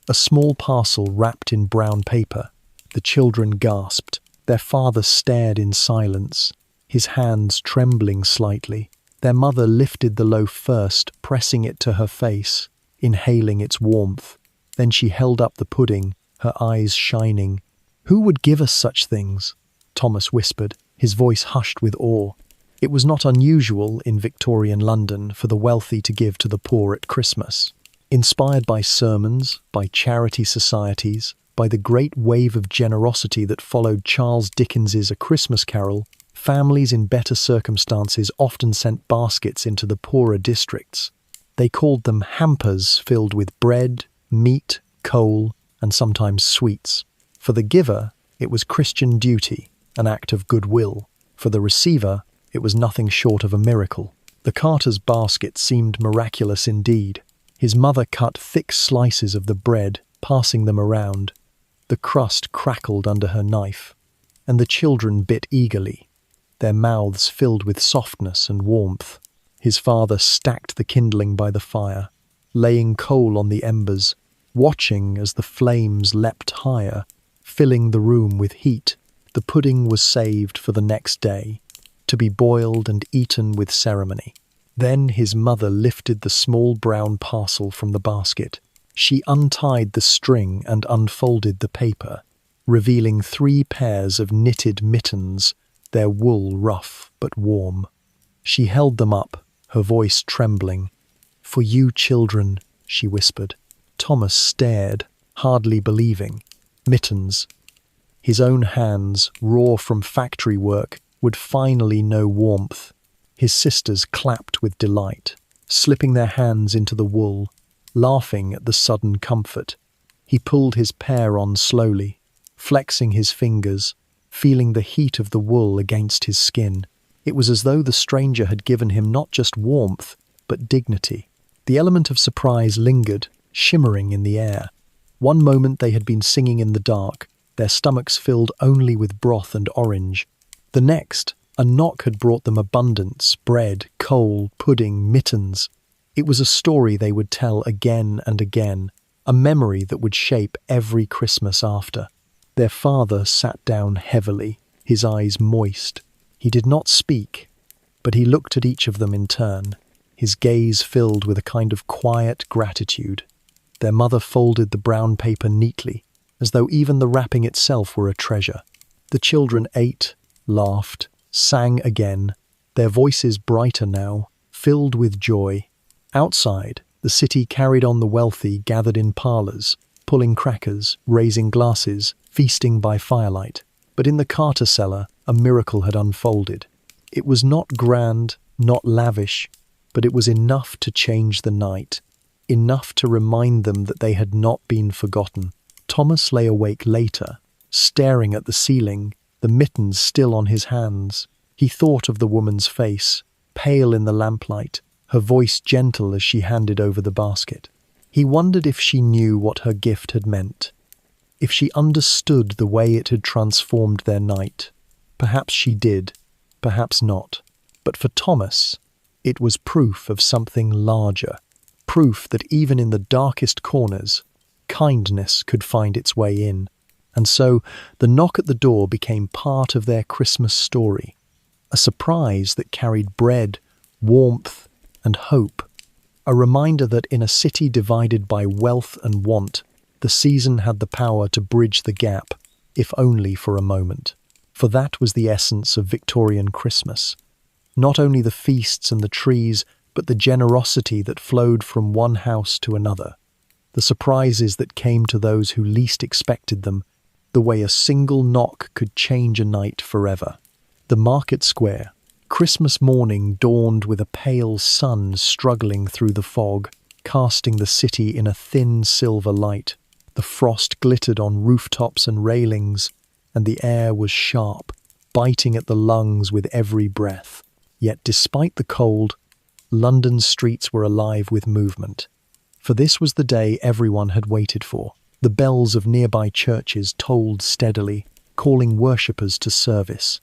a small parcel wrapped in brown paper. The children gasped. Their father stared in silence, his hands trembling slightly. Their mother lifted the loaf first, pressing it to her face, inhaling its warmth. Then she held up the pudding, her eyes shining. "Who would give us such things?" Thomas whispered, his voice hushed with awe. It was not unusual in Victorian London for the wealthy to give to the poor at Christmas. Inspired by sermons, by charity societies, by the great wave of generosity that followed Charles Dickens's A Christmas Carol, families in better circumstances often sent baskets into the poorer districts. They called them hampers filled with bread, meat, coal, and sometimes sweets. For the giver, it was Christian duty, an act of goodwill. For the receiver, it was nothing short of a miracle. The Carter's basket seemed miraculous indeed. His mother cut thick slices of the bread, passing them around. The crust crackled under her knife, and the children bit eagerly. their mouths filled with softness and warmth. His father stacked the kindling by the fire, laying coal on the embers, watching as the flames leapt higher, filling the room with heat. The pudding was saved for the next day, to be boiled and eaten with ceremony. Then his mother lifted the small brown parcel from the basket. She untied the string and unfolded the paper, revealing 3 pairs of knitted mittens, their wool rough but warm. She held them up, her voice trembling. "For you children," she whispered. Thomas stared, hardly believing. Mittens. His own hands, raw from factory work, would finally know warmth. His sisters clapped with delight, slipping their hands into the wool, laughing at the sudden comfort. He pulled his pair on slowly, flexing his fingers, feeling the heat of the wool against his skin. It was as though the stranger had given him not just warmth, but dignity. The element of surprise lingered, shimmering in the air. One moment they had been singing in the dark, their stomachs filled only with broth and orange. The next, a knock had brought them abundance, bread, coal, pudding, mittens. It was a story they would tell again and again, a memory that would shape every Christmas after. Their father sat down heavily, his eyes moist. He did not speak, but he looked at each of them in turn, his gaze filled with a kind of quiet gratitude. Their mother folded the brown paper neatly, as though even the wrapping itself were a treasure. The children ate, laughed, sang again, their voices brighter now, filled with joy. Outside, the city carried on the wealthy gathered in parlors, pulling crackers, raising glasses, feasting by firelight. But in the Carter cellar, a miracle had unfolded. It was not grand, not lavish, but it was enough to change the night, enough to remind them that they had not been forgotten. Thomas lay awake later, staring at the ceiling, the mittens still on his hands. He thought of the woman's face, pale in the lamplight, her voice gentle as she handed over the basket. He wondered if she knew what her gift had meant, if she understood the way it had transformed their night. Perhaps she did, perhaps not. But for Thomas, it was proof of something larger, proof that even in the darkest corners, kindness could find its way in. And so the knock at the door became part of their Christmas story, a surprise that carried bread, warmth, and hope, a reminder that in a city divided by wealth and want, the season had the power to bridge the gap, if only for a moment. For that was the essence of Victorian Christmas. Not only the feasts and the trees, but the generosity that flowed from one house to another. The surprises that came to those who least expected them, the way a single knock could change a night forever. The market square. Christmas morning dawned with a pale sun struggling through the fog, casting the city in a thin silver light. The frost glittered on rooftops and railings, and the air was sharp, biting at the lungs with every breath. Yet despite the cold, London's streets were alive with movement. For this was the day everyone had waited for. The bells of nearby churches tolled steadily, calling worshippers to service,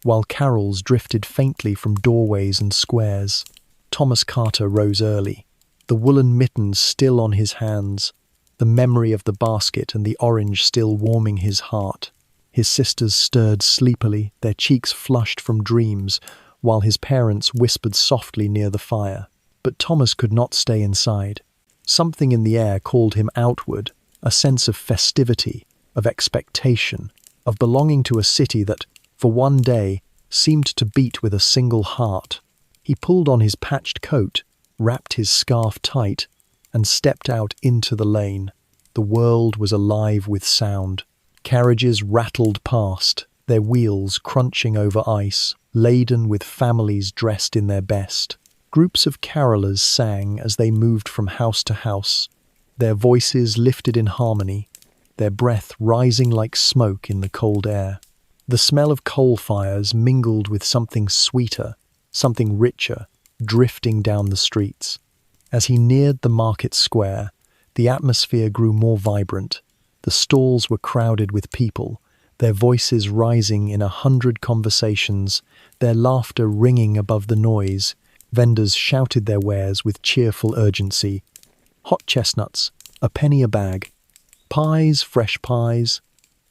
while carols drifted faintly from doorways and squares. Thomas Carter rose early, the woolen mittens still on his hands, the memory of the basket and the orange still warming his heart. His sisters stirred sleepily, their cheeks flushed from dreams, while his parents whispered softly near the fire. But Thomas could not stay inside. Something in the air called him outward, a sense of festivity, of expectation, of belonging to a city that, for one day, seemed to beat with a single heart. He pulled on his patched coat, wrapped his scarf tight, and stepped out into the lane. The world was alive with sound. Carriages rattled past, their wheels crunching over ice, laden with families dressed in their best. Groups of carolers sang as they moved from house to house, their voices lifted in harmony, their breath rising like smoke in the cold air. The smell of coal fires mingled with something sweeter, something richer, drifting down the streets. As he neared the market square, the atmosphere grew more vibrant. The stalls were crowded with people, their voices rising in 100 conversations, their laughter ringing above the noise. Vendors shouted their wares with cheerful urgency. Hot chestnuts, a penny a bag. Pies, fresh pies.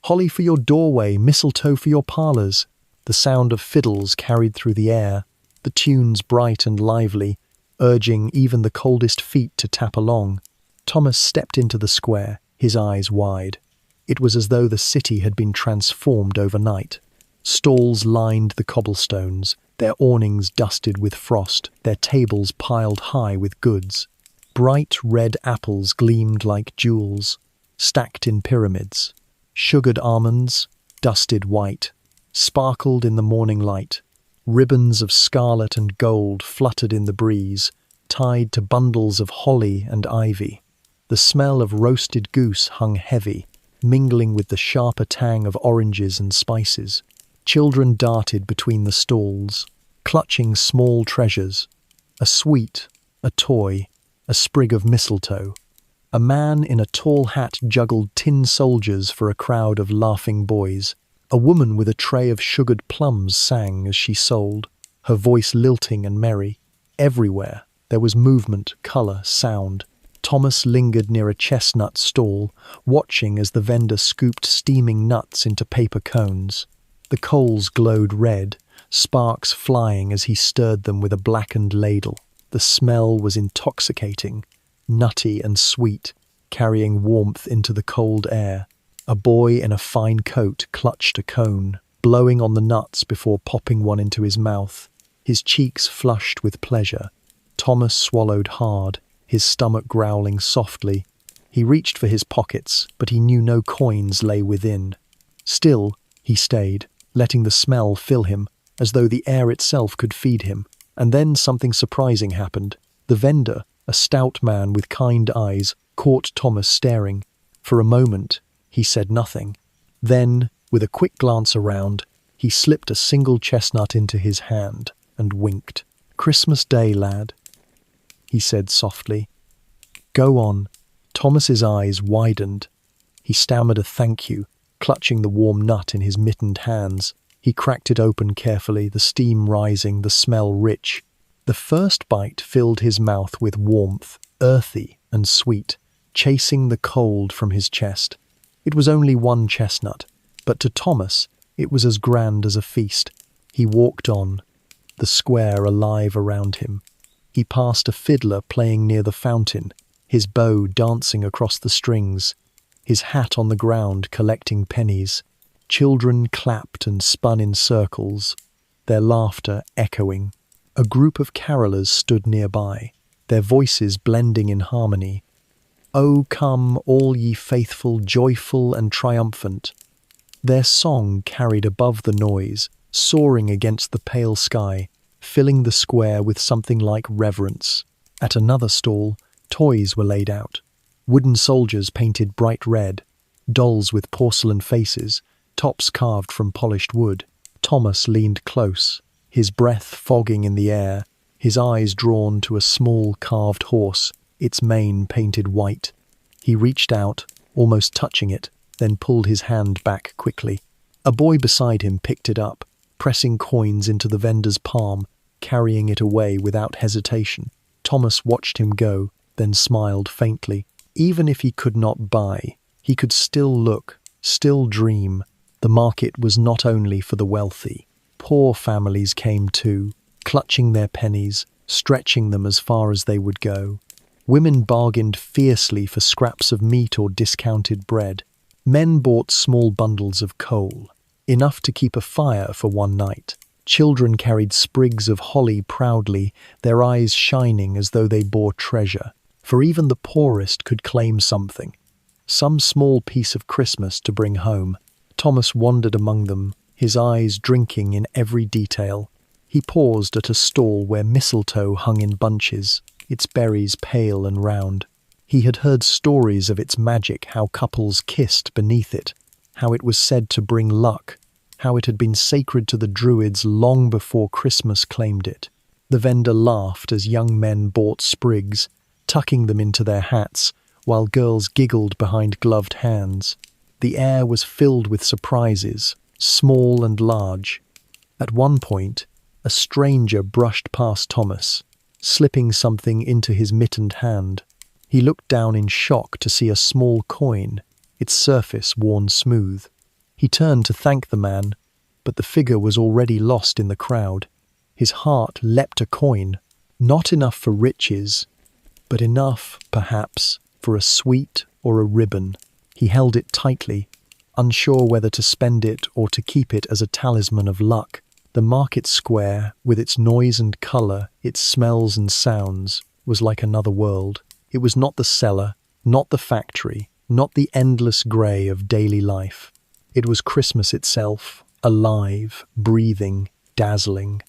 Holly for your doorway, mistletoe for your parlors. The sound of fiddles carried through the air, the tunes bright and lively, urging even the coldest feet to tap along. Thomas stepped into the square, his eyes wide. It was as though the city had been transformed overnight. Stalls lined the cobblestones, their awnings dusted with frost, their tables piled high with goods. Bright red apples gleamed like jewels, stacked in pyramids. Sugared almonds, dusted white, sparkled in the morning light. Ribbons of scarlet and gold fluttered in the breeze, tied to bundles of holly and ivy. The smell of roasted goose hung heavy, mingling with the sharper tang of oranges and spices. Children darted between the stalls, clutching small treasures. A sweet, a toy, a sprig of mistletoe. A man in a tall hat juggled tin soldiers for a crowd of laughing boys. A woman with a tray of sugared plums sang as she sold, her voice lilting and merry. Everywhere there was movement, colour, sound. Thomas lingered near a chestnut stall, watching as the vendor scooped steaming nuts into paper cones. The coals glowed red, sparks flying as he stirred them with a blackened ladle. The smell was intoxicating, nutty and sweet, carrying warmth into the cold air. A boy in a fine coat clutched a cone, blowing on the nuts before popping one into his mouth. His cheeks flushed with pleasure. Thomas swallowed hard, his stomach growling softly. He reached for his pockets, but he knew no coins lay within. Still, he stayed, letting the smell fill him, as though the air itself could feed him. And then something surprising happened. The vendor, a stout man with kind eyes, caught Thomas staring. For a moment, he said nothing. Then, with a quick glance around, he slipped a single chestnut into his hand and winked. "Christmas Day, lad," he said softly. "Go on." Thomas's eyes widened. He stammered a thank you, clutching the warm nut in his mittened hands. He cracked it open carefully, the steam rising, the smell rich. The first bite filled his mouth with warmth, earthy and sweet, chasing the cold from his chest. It was only one chestnut, but to Thomas it was as grand as a feast. He walked on, the square alive around him. He passed a fiddler playing near the fountain, his bow dancing across the strings, his hat on the ground collecting pennies. Children clapped and spun in circles, their laughter echoing. A group of carolers stood nearby, their voices blending in harmony. "O come, all ye faithful, joyful and triumphant." Their song carried above the noise, soaring against the pale sky, filling the square with something like reverence. At another stall, toys were laid out. Wooden soldiers painted bright red, dolls with porcelain faces, tops carved from polished wood. Thomas leaned close, his breath fogging in the air, his eyes drawn to a small carved horse, its mane painted white. He reached out, almost touching it, then pulled his hand back quickly. A boy beside him picked it up, pressing coins into the vendor's palm, carrying it away without hesitation. Thomas watched him go, then smiled faintly. Even if he could not buy, he could still look, still dream. The market was not only for the wealthy. Poor families came too, clutching their pennies, stretching them as far as they would go. Women bargained fiercely for scraps of meat or discounted bread. Men bought small bundles of coal, enough to keep a fire for one night. Children carried sprigs of holly proudly, their eyes shining as though they bore treasure. For even the poorest could claim something, some small piece of Christmas to bring home. Thomas wandered among them, his eyes drinking in every detail. He paused at a stall where mistletoe hung in bunches, its berries pale and round. He had heard stories of its magic, how couples kissed beneath it, how it was said to bring luck, how it had been sacred to the Druids long before Christmas claimed it. The vendor laughed as young men bought sprigs, tucking them into their hats, while girls giggled behind gloved hands. The air was filled with surprises, small and large. At one point, a stranger brushed past Thomas, slipping something into his mittened hand. He looked down in shock to see a small coin, its surface worn smooth. He turned to thank the man, but the figure was already lost in the crowd. His heart leapt a coin, not enough for riches, but enough, perhaps, for a sweet or a ribbon. He held it tightly, unsure whether to spend it or to keep it as a talisman of luck. The market square, with its noise and colour, its smells and sounds, was like another world. It was not the cellar, not the factory, not the endless grey of daily life. It was Christmas itself, alive, breathing, dazzling.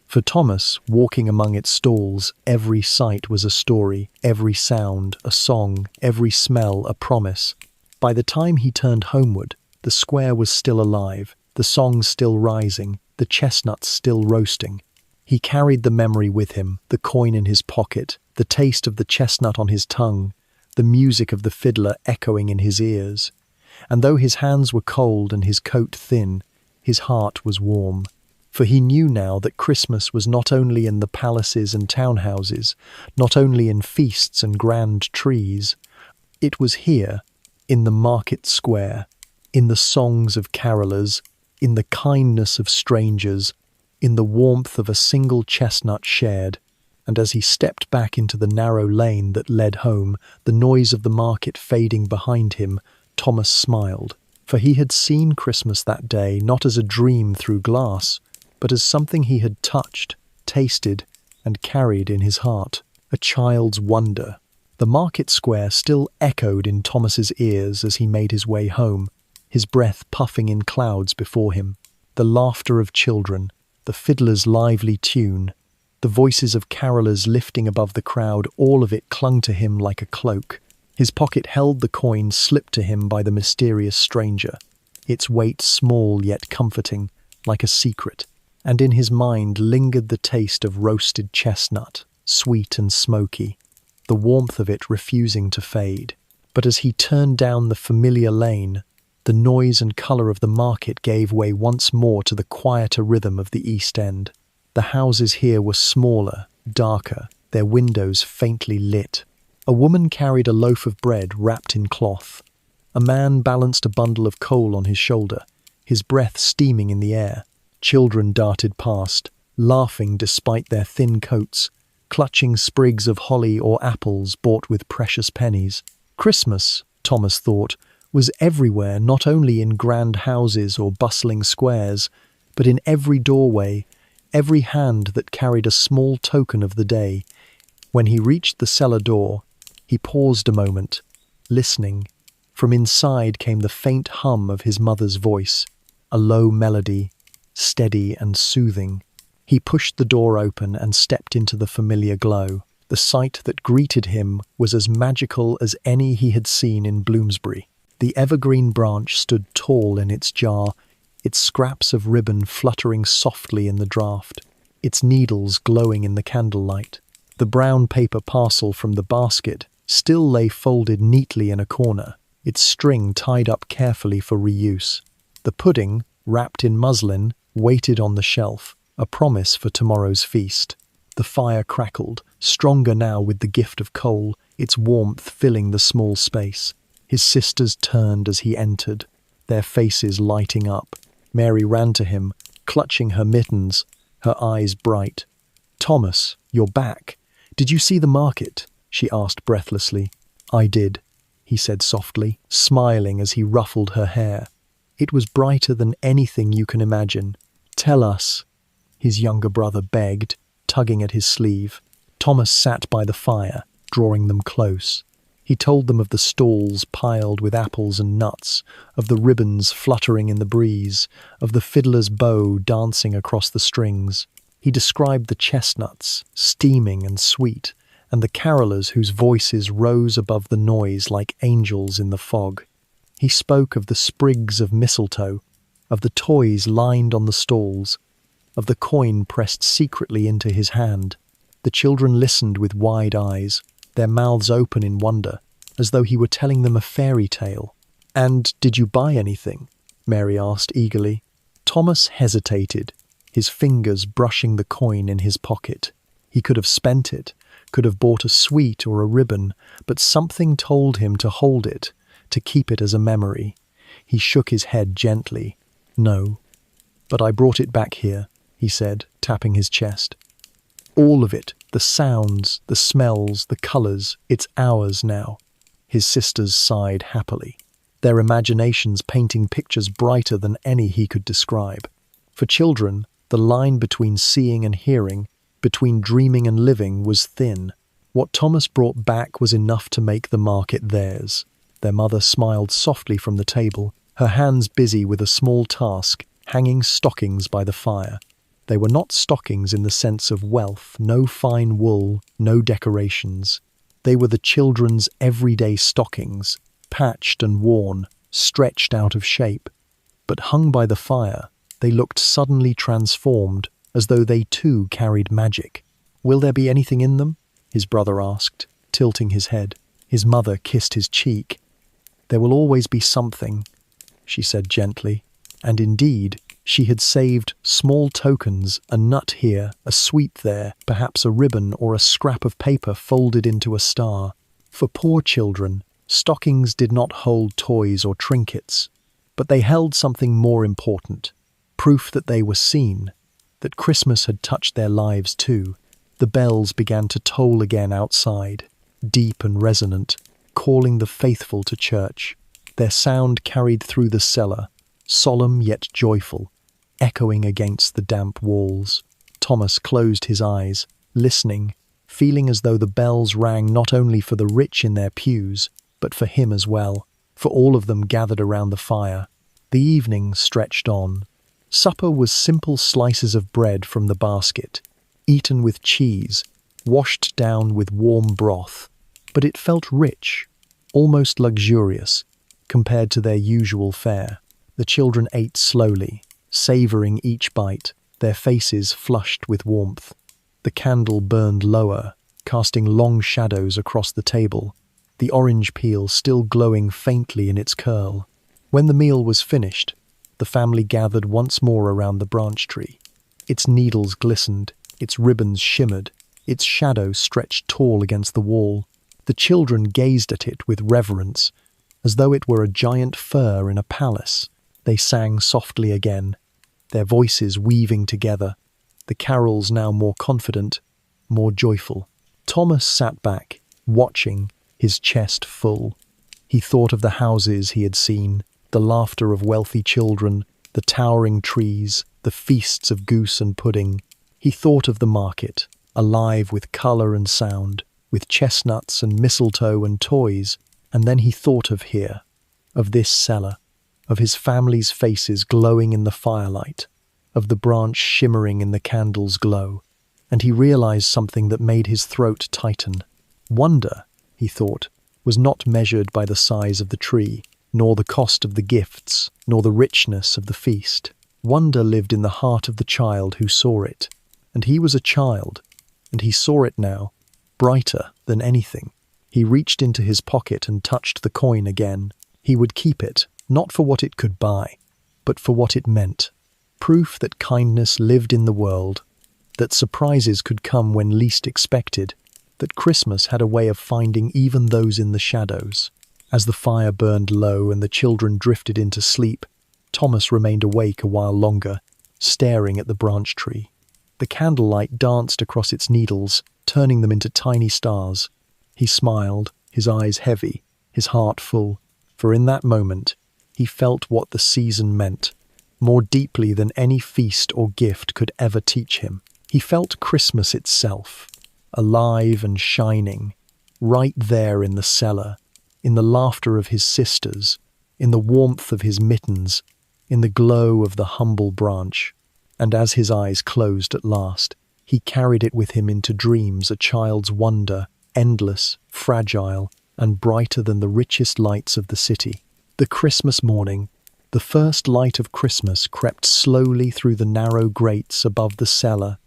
For Thomas, walking among its stalls, every sight was a story, every sound a song, every smell a promise. By the time he turned homeward, the square was still alive, the songs still rising, the chestnuts still roasting. He carried the memory with him, the coin in his pocket, the taste of the chestnut on his tongue, the music of the fiddler echoing in his ears. And though his hands were cold and his coat thin, his heart was warm. For he knew now that Christmas was not only in the palaces and townhouses, not only in feasts and grand trees. It was here, in the market square, in the songs of carolers, in the kindness of strangers, in the warmth of a single chestnut shared. And as he stepped back into the narrow lane that led home, the noise of the market fading behind him, Thomas smiled. For he had seen Christmas that day not as a dream through glass, but as something he had touched, tasted, and carried in his heart. A child's wonder. The market square still echoed in Thomas's ears as he made his way home, his breath puffing in clouds before him. The laughter of children, the fiddler's lively tune, the voices of carolers lifting above the crowd, all of it clung to him like a cloak. His pocket held the coin slipped to him by the mysterious stranger, its weight small yet comforting, like a secret. And in his mind lingered the taste of roasted chestnut, sweet and smoky, the warmth of it refusing to fade. But as he turned down the familiar lane, the noise and colour of the market gave way once more to the quieter rhythm of the East End. The houses here were smaller, darker, their windows faintly lit. A woman carried a loaf of bread wrapped in cloth. A man balanced a bundle of coal on his shoulder, his breath steaming in the air. Children darted past, laughing despite their thin coats, clutching sprigs of holly or apples bought with precious pennies. Christmas, Thomas thought, was everywhere, not only in grand houses or bustling squares, but in every doorway, every hand that carried a small token of the day. When he reached the cellar door, he paused a moment, listening. From inside came the faint hum of his mother's voice, a low melody, steady and soothing. He pushed the door open and stepped into the familiar glow. The sight that greeted him was as magical as any he had seen in Bloomsbury. The evergreen branch stood tall in its jar, its scraps of ribbon fluttering softly in the draught, its needles glowing in the candlelight. The brown paper parcel from the basket still lay folded neatly in a corner, its string tied up carefully for reuse. The pudding, wrapped in muslin, waited on the shelf, a promise for tomorrow's feast. The fire crackled, stronger now with the gift of coal, its warmth filling the small space. His sisters turned as he entered, their faces lighting up. Mary ran to him, clutching her mittens, her eyes bright. "Thomas, you're back. Did you see the market?" she asked breathlessly. "I did," he said softly, smiling as he ruffled her hair. "It was brighter than anything you can imagine." "Tell us," his younger brother begged, tugging at his sleeve. Thomas sat by the fire, drawing them close. He told them of the stalls piled with apples and nuts, of the ribbons fluttering in the breeze, of the fiddler's bow dancing across the strings. He described the chestnuts, steaming and sweet, and the carolers whose voices rose above the noise like angels in the fog. He spoke of the sprigs of mistletoe, of the toys lined on the stalls, of the coin pressed secretly into his hand. The children listened with wide eyes, their mouths open in wonder, as though he were telling them a fairy tale. "And did you buy anything?" Mary asked eagerly. Thomas hesitated, his fingers brushing the coin in his pocket. He could have spent it, could have bought a sweet or a ribbon, but something told him to hold it, to keep it as a memory. He shook his head gently. "No, but I brought it back here," he said, tapping his chest. "All of it, the sounds, the smells, the colours, it's ours now." His sisters sighed happily, their imaginations painting pictures brighter than any he could describe. For children, the line between seeing and hearing, between dreaming and living, was thin. What Thomas brought back was enough to make the market theirs. Their mother smiled softly from the table, her hands busy with a small task, hanging stockings by the fire. They were not stockings in the sense of wealth, no fine wool, no decorations. They were the children's everyday stockings, patched and worn, stretched out of shape. But hung by the fire, they looked suddenly transformed, as though they too carried magic. "Will there be anything in them?" his brother asked, tilting his head. His mother kissed his cheek. "There will always be something," she said gently. And indeed, she had saved small tokens, a nut here, a sweet there, perhaps a ribbon or a scrap of paper folded into a star. For poor children, stockings did not hold toys or trinkets, but they held something more important, proof that they were seen, that Christmas had touched their lives too. The bells began to toll again outside, deep and resonant, calling the faithful to church. Their sound carried through the cellar, solemn yet joyful, echoing against the damp walls. Thomas closed his eyes, listening, feeling as though the bells rang not only for the rich in their pews, but for him as well, for all of them gathered around the fire. The evening stretched on. Supper was simple slices of bread from the basket, eaten with cheese, washed down with warm broth, but it felt rich, almost luxurious, compared to their usual fare. The children ate slowly, savouring each bite, their faces flushed with warmth. The candle burned lower, casting long shadows across the table, the orange peel still glowing faintly in its curl. When the meal was finished, the family gathered once more around the branch tree. Its needles glistened, its ribbons shimmered, its shadow stretched tall against the wall. The children gazed at it with reverence, as though it were a giant fir in a palace. They sang softly again, their voices weaving together, the carols now more confident, more joyful. Thomas sat back, watching, his chest full. He thought of the houses he had seen, the laughter of wealthy children, the towering trees, the feasts of goose and pudding. He thought of the market, alive with colour and sound, with chestnuts and mistletoe and toys, and then he thought of here, of this cellar, of his family's faces glowing in the firelight, of the branch shimmering in the candle's glow, and he realized something that made his throat tighten. Wonder, he thought, was not measured by the size of the tree, nor the cost of the gifts, nor the richness of the feast. Wonder lived in the heart of the child who saw it, and he was a child, and he saw it now, brighter than anything. He reached into his pocket and touched the coin again. He would keep it, not for what it could buy, but for what it meant. Proof that kindness lived in the world, that surprises could come when least expected, that Christmas had a way of finding even those in the shadows. As the fire burned low and the children drifted into sleep, Thomas remained awake a while longer, staring at the branch tree. The candlelight danced across its needles, turning them into tiny stars. He smiled, his eyes heavy, his heart full, for in that moment he felt what the season meant, more deeply than any feast or gift could ever teach him. He felt Christmas itself, alive and shining, right there in the cellar, in the laughter of his sisters, in the warmth of his mittens, in the glow of the humble branch. And as his eyes closed at last, he carried it with him into dreams, a child's wonder, endless, fragile, and brighter than the richest lights of the city. The Christmas morning, the first light of Christmas crept slowly through the narrow grates above the cellar,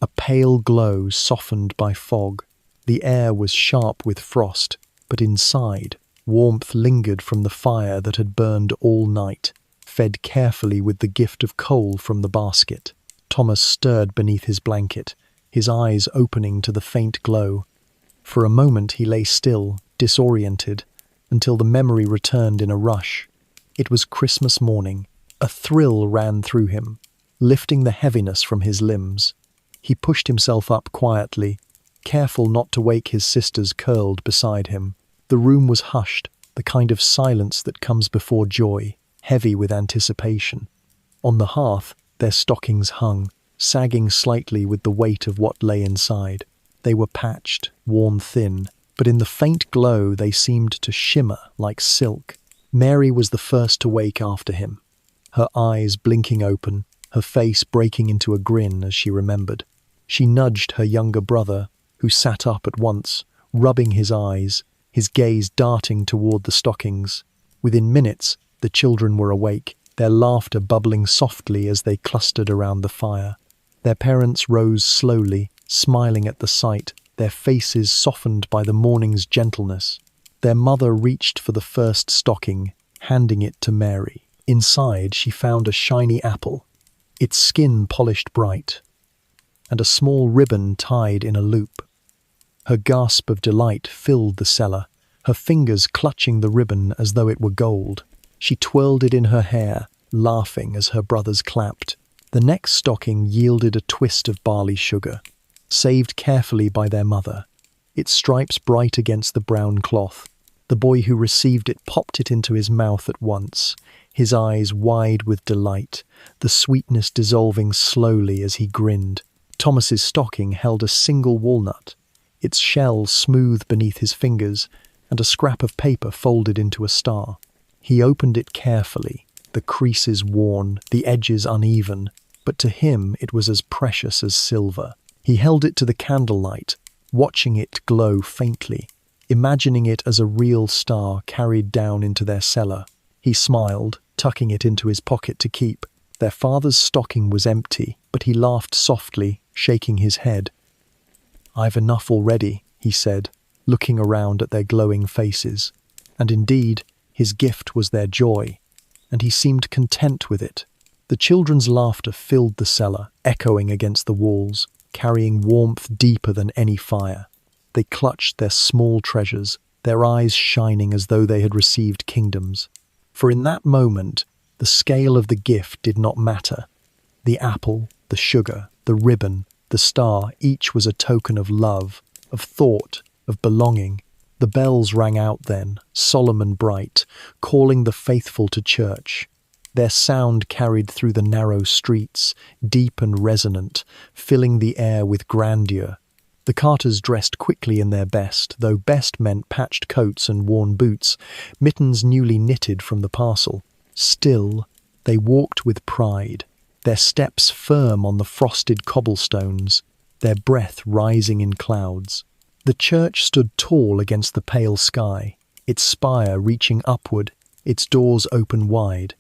a pale glow softened by fog. The air was sharp with frost, but inside, Warmth lingered from the fire that had burned all night, fed carefully with the gift of coal from the basket. Thomas stirred beneath his blanket, his eyes opening to the faint glow. For a moment he lay still, disoriented, until the memory returned in a rush. It was Christmas morning. A thrill ran through him, lifting the heaviness from his limbs. He pushed himself up quietly, careful not to wake his sisters curled beside him. The room was hushed, the kind of silence that comes before joy, heavy with anticipation. On the hearth, their stockings hung, sagging slightly with the weight of what lay inside. They were patched, worn thin, but in the faint glow they seemed to shimmer like silk. Mary was the first to wake after him, her eyes blinking open, her face breaking into a grin as she remembered. She nudged her younger brother, who sat up at once, rubbing his eyes, his gaze darting toward the stockings. Within minutes, the children were awake, their laughter bubbling softly as they clustered around the fire. Their parents rose slowly, smiling at the sight, their faces softened by the morning's gentleness. Their mother reached for the first stocking, handing it to Mary. Inside, she found a shiny apple, its skin polished bright, and a small ribbon tied in a loop. Her gasp of delight filled the cellar, her fingers clutching the ribbon as though it were gold. She twirled it in her hair, laughing as her brothers clapped. The next stocking yielded a twist of barley sugar, saved carefully by their mother, its stripes bright against the brown cloth. The boy who received it popped it into his mouth at once, his eyes wide with delight, the sweetness dissolving slowly as he grinned. Thomas's stocking held a single walnut, its shell smooth beneath his fingers, and a scrap of paper folded into a star. He opened it carefully, the creases worn, the edges uneven, but to him it was as precious as silver. He held it to the candlelight, watching it glow faintly, imagining it as a real star carried down into their cellar. He smiled, tucking it into his pocket to keep. Their father's stocking was empty, but he laughed softly, shaking his head. "I've enough already," he said, looking around at their glowing faces. And indeed, his gift was their joy, and he seemed content with it. The children's laughter filled the cellar, echoing against the walls, carrying warmth deeper than any fire. They clutched their small treasures, their eyes shining as though they had received kingdoms. For in that moment, the scale of the gift did not matter. The apple, the sugar, the ribbon, the star, each was a token of love, of thought, of belonging. The bells rang out then, solemn and bright, calling the faithful to church. Their sound carried through the narrow streets, deep and resonant, filling the air with grandeur. The carters dressed quickly in their best, though best meant patched coats and worn boots, mittens newly knitted from the parcel. Still, they walked with pride, their steps firm on the frosted cobblestones, their breath rising in clouds. The church stood tall against the pale sky, its spire reaching upward, its doors open wide.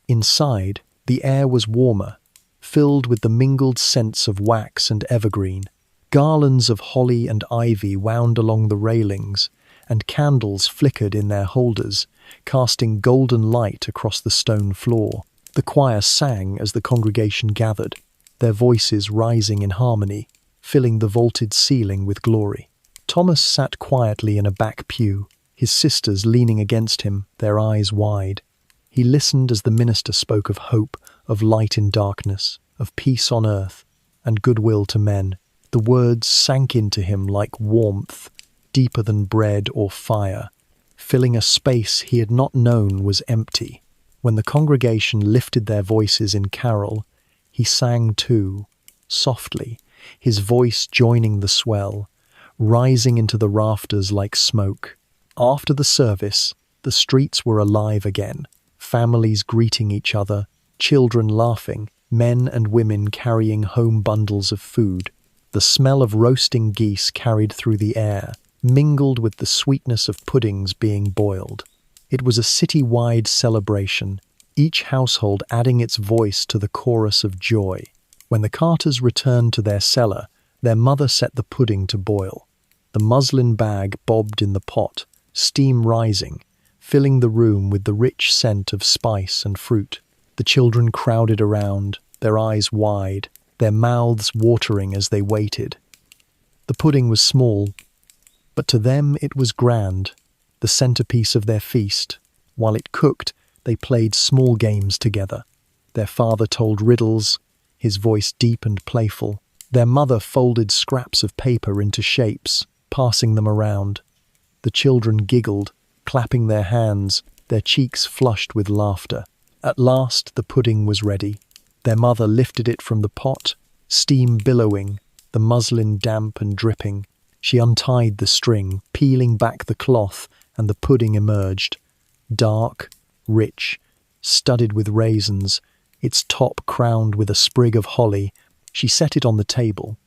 Inside, the air was warmer, filled with the mingled scents of wax and evergreen. Garlands of holly and ivy wound along the railings, and candles flickered in their holders, casting golden light across the stone floor. The choir sang as the congregation gathered, their voices rising in harmony, filling the vaulted ceiling with glory. Thomas sat quietly in a back pew, his sisters leaning against him, their eyes wide. He listened as the minister spoke of hope, of light in darkness, of peace on earth, and goodwill to men. The words sank into him like warmth, deeper than bread or fire, filling a space he had not known was empty. When the congregation lifted their voices in carol, he sang too, softly, his voice joining the swell, rising into the rafters like smoke. After the service, the streets were alive again, families greeting each other, children laughing, men and women carrying home bundles of food. The smell of roasting geese carried through the air, mingled with the sweetness of puddings being boiled. It was a city-wide celebration, each household adding its voice to the chorus of joy. When the carters returned to their cellar, their mother set the pudding to boil. The muslin bag bobbed in the pot, steam rising, filling the room with the rich scent of spice and fruit. The children crowded around, their eyes wide, their mouths watering as they waited. The pudding was small, but to them it was grand, the centerpiece of their feast. While it cooked, they played small games together. Their father told riddles, his voice deep and playful. Their mother folded scraps of paper into shapes, passing them around. The children giggled, clapping their hands, their cheeks flushed with laughter. At last the pudding was ready. Their mother lifted it from the pot, steam billowing, the muslin damp and dripping. She untied the string, peeling back the cloth, and the pudding emerged. Dark, rich, studded with raisins, its top crowned with a sprig of holly. She set it on the table,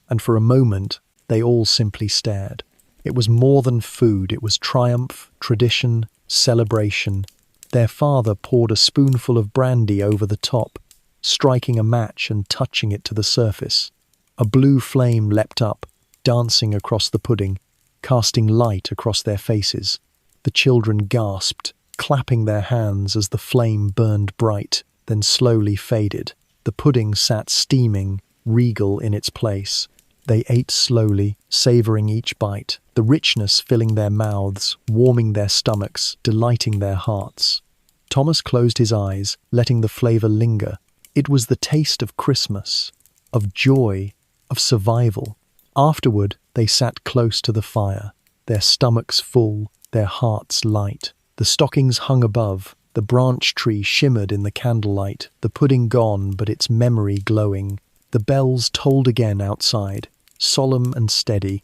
and for a moment they all simply stared. It was more than food, it was triumph, tradition, celebration. Their father poured a spoonful of brandy over the top, striking a match and touching it to the surface. A blue flame leapt up, dancing across the pudding, casting light across their faces. The children gasped, clapping their hands as the flame burned bright, then slowly faded. The pudding sat steaming, regal in its place. They ate slowly, savouring each bite, the richness filling their mouths, warming their stomachs, delighting their hearts. Thomas closed his eyes, letting the flavour linger. It was the taste of Christmas, of joy, of survival. Afterward, they sat close to the fire, their stomachs full, their hearts light. The stockings hung above, the branch tree shimmered in the candlelight, the pudding gone but its memory glowing. The bells tolled again outside, solemn and steady,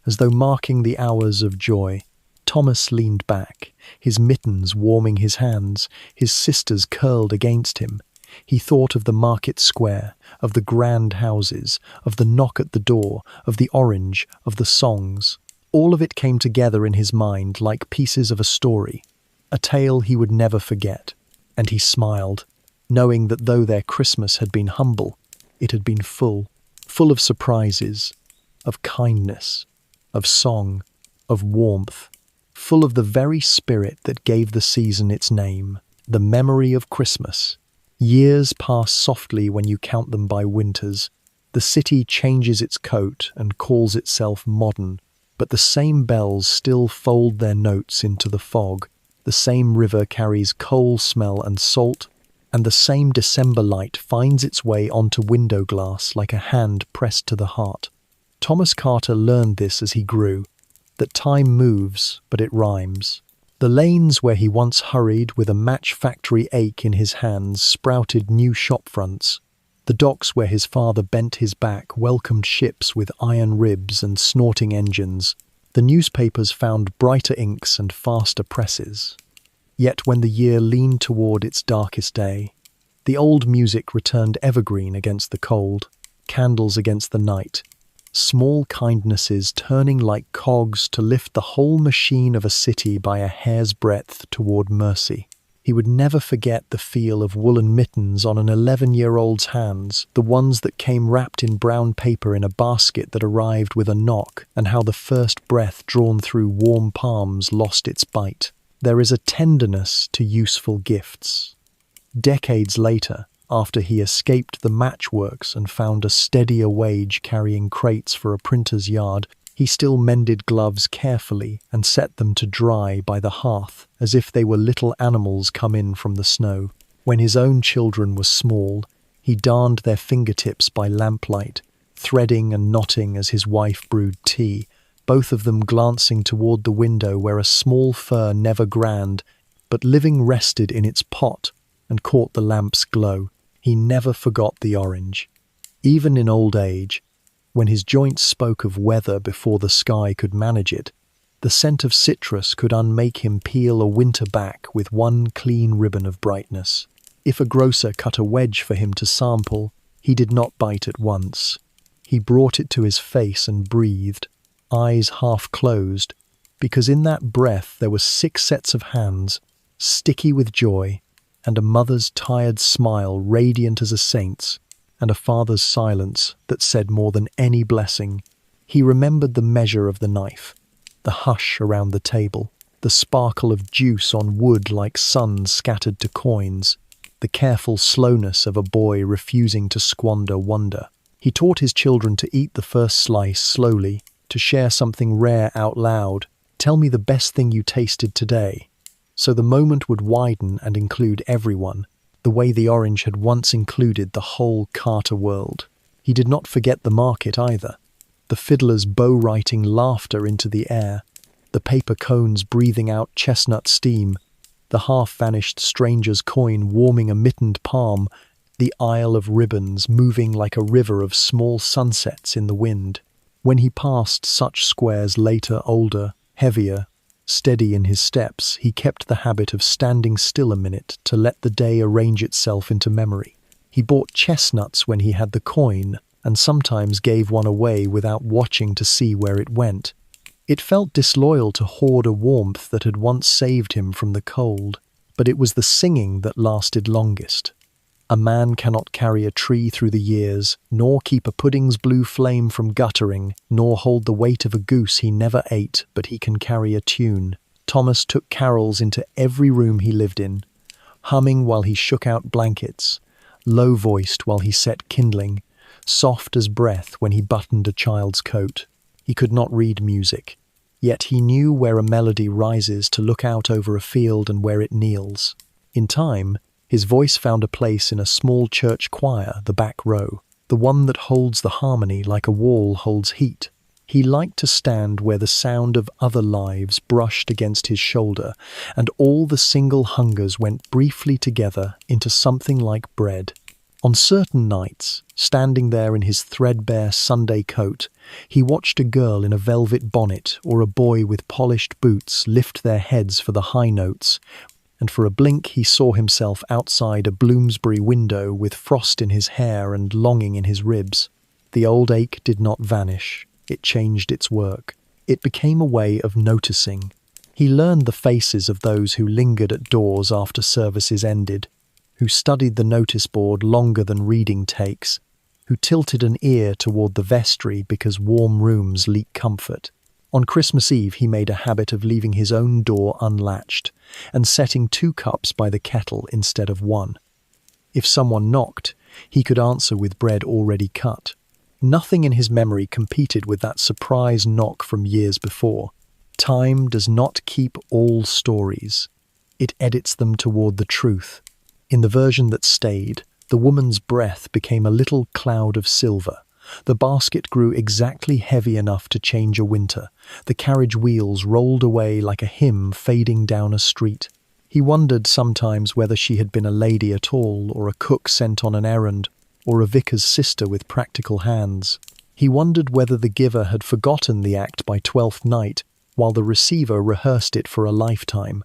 as though marking the hours of joy. Thomas leaned back, his mittens warming his hands, his sisters curled against him. He thought of the market square, of the grand houses, of the knock at the door, of the orange, of the songs. All of it came together in his mind like pieces of a story, a tale he would never forget. And he smiled, knowing that though their Christmas had been humble, it had been full of surprises, of kindness, of song, of warmth, full of the very spirit that gave the season its name, the memory of Christmas. Years pass softly when you count them by winters. The city changes its coat and calls itself modern, but the same bells still fold their notes into the fog. The same river carries coal smell and salt, and the same December light finds its way onto window glass like a hand pressed to the heart. Thomas Carter learned this as he grew, that time moves, but it rhymes. The lanes where he once hurried with a match factory ache in his hands sprouted new shop fronts. The docks where his father bent his back welcomed ships with iron ribs and snorting engines. The newspapers found brighter inks and faster presses. Yet when the year leaned toward its darkest day, the old music returned evergreen against the cold, candles against the night, small kindnesses turning like cogs to lift the whole machine of a city by a hair's breadth toward mercy. He would never forget the feel of woolen mittens on an 11-year-old's hands, the ones that came wrapped in brown paper in a basket that arrived with a knock, and how the first breath drawn through warm palms lost its bite. There is a tenderness to useful gifts. Decades later, after he escaped the matchworks and found a steadier wage carrying crates for a printer's yard, he still mended gloves carefully and set them to dry by the hearth as if they were little animals come in from the snow. When his own children were small, he darned their fingertips by lamplight, threading and knotting as his wife brewed tea, both of them glancing toward the window where a small fir never grand, but living rested in its pot and caught the lamp's glow. He never forgot the orange. Even in old age, when his joints spoke of weather before the sky could manage it, the scent of citrus could unmake him peel a winter back with one clean ribbon of brightness. If a grocer cut a wedge for him to sample, he did not bite at once. He brought it to his face and breathed, eyes half closed, because in that breath there were 6 sets of hands, sticky with joy, and a mother's tired smile radiant as a saint's, and a father's silence that said more than any blessing. He remembered the measure of the knife, the hush around the table, the sparkle of juice on wood like suns scattered to coins, the careful slowness of a boy refusing to squander wonder. He taught his children to eat the first slice slowly, to share something rare out loud. "Tell me the best thing you tasted today." So the moment would widen and include everyone, the way the orange had once included the whole Carter world. He did not forget the market either. The fiddlers bow-writing laughter into the air, the paper cones breathing out chestnut steam, the half-vanished stranger's coin warming a mittened palm, the aisle of ribbons moving like a river of small sunsets in the wind. When he passed such squares later, older, heavier, steady in his steps, he kept the habit of standing still a minute to let the day arrange itself into memory. He bought chestnuts when he had the coin, and sometimes gave one away without watching to see where it went. It felt disloyal to hoard a warmth that had once saved him from the cold, but it was the singing that lasted longest. A man cannot carry a tree through the years, nor keep a pudding's blue flame from guttering, nor hold the weight of a goose he never ate, but he can carry a tune. Thomas took carols into every room he lived in, humming while he shook out blankets, low-voiced while he set kindling, soft as breath when he buttoned a child's coat. He could not read music, yet he knew where a melody rises to look out over a field and where it kneels. In time, his voice found a place in a small church choir, the back row, the one that holds the harmony like a wall holds heat. He liked to stand where the sound of other lives brushed against his shoulder, and all the single hungers went briefly together into something like bread. On certain nights, standing there in his threadbare Sunday coat, he watched a girl in a velvet bonnet or a boy with polished boots lift their heads for the high notes, and for a blink he saw himself outside a Bloomsbury window with frost in his hair and longing in his ribs. The old ache did not vanish. It changed its work. It became a way of noticing. He learned the faces of those who lingered at doors after services ended, who studied the notice board longer than reading takes, who tilted an ear toward the vestry because warm rooms leak comfort. On Christmas Eve he made a habit of leaving his own door unlatched and setting 2 cups by the kettle instead of 1. If someone knocked, he could answer with bread already cut. Nothing in his memory competed with that surprise knock from years before. Time does not keep all stories. It edits them toward the truth. In the version that stayed, the woman's breath became a little cloud of silver. The basket grew exactly heavy enough to change a winter. The carriage wheels rolled away like a hymn fading down a street. He wondered sometimes whether she had been a lady at all, or a cook sent on an errand, or a vicar's sister with practical hands. He wondered whether the giver had forgotten the act by 12th night, while the receiver rehearsed it for a lifetime.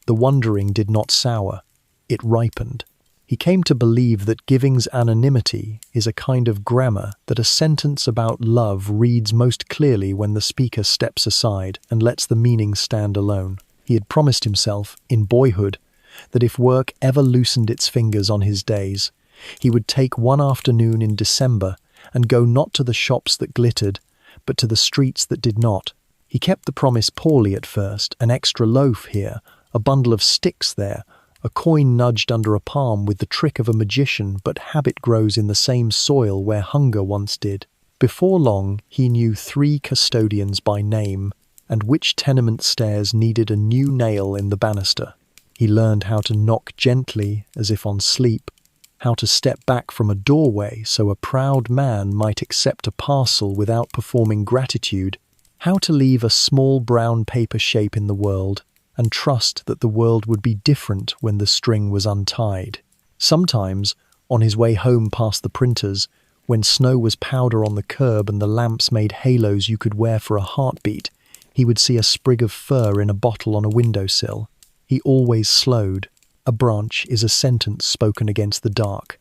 The wondering did not sour. It ripened. He came to believe that giving's anonymity is a kind of grammar, that a sentence about love reads most clearly when the speaker steps aside and lets the meaning stand alone. He had promised himself, in boyhood, that if work ever loosened its fingers on his days, he would take one afternoon in December and go not to the shops that glittered, but to the streets that did not. He kept the promise poorly at first, an extra loaf here, a bundle of sticks there, a coin nudged under a palm with the trick of a magician, but habit grows in the same soil where hunger once did. Before long, he knew 3 custodians by name, and which tenement stairs needed a new nail in the banister. He learned how to knock gently, as if on sleep, how to step back from a doorway so a proud man might accept a parcel without performing gratitude, how to leave a small brown paper shape in the world, and trust that the world would be different when the string was untied. Sometimes, on his way home past the printers, when snow was powder on the curb and the lamps made halos you could wear for a heartbeat, he would see a sprig of fir in a bottle on a windowsill. He always slowed. A branch is a sentence spoken against the dark.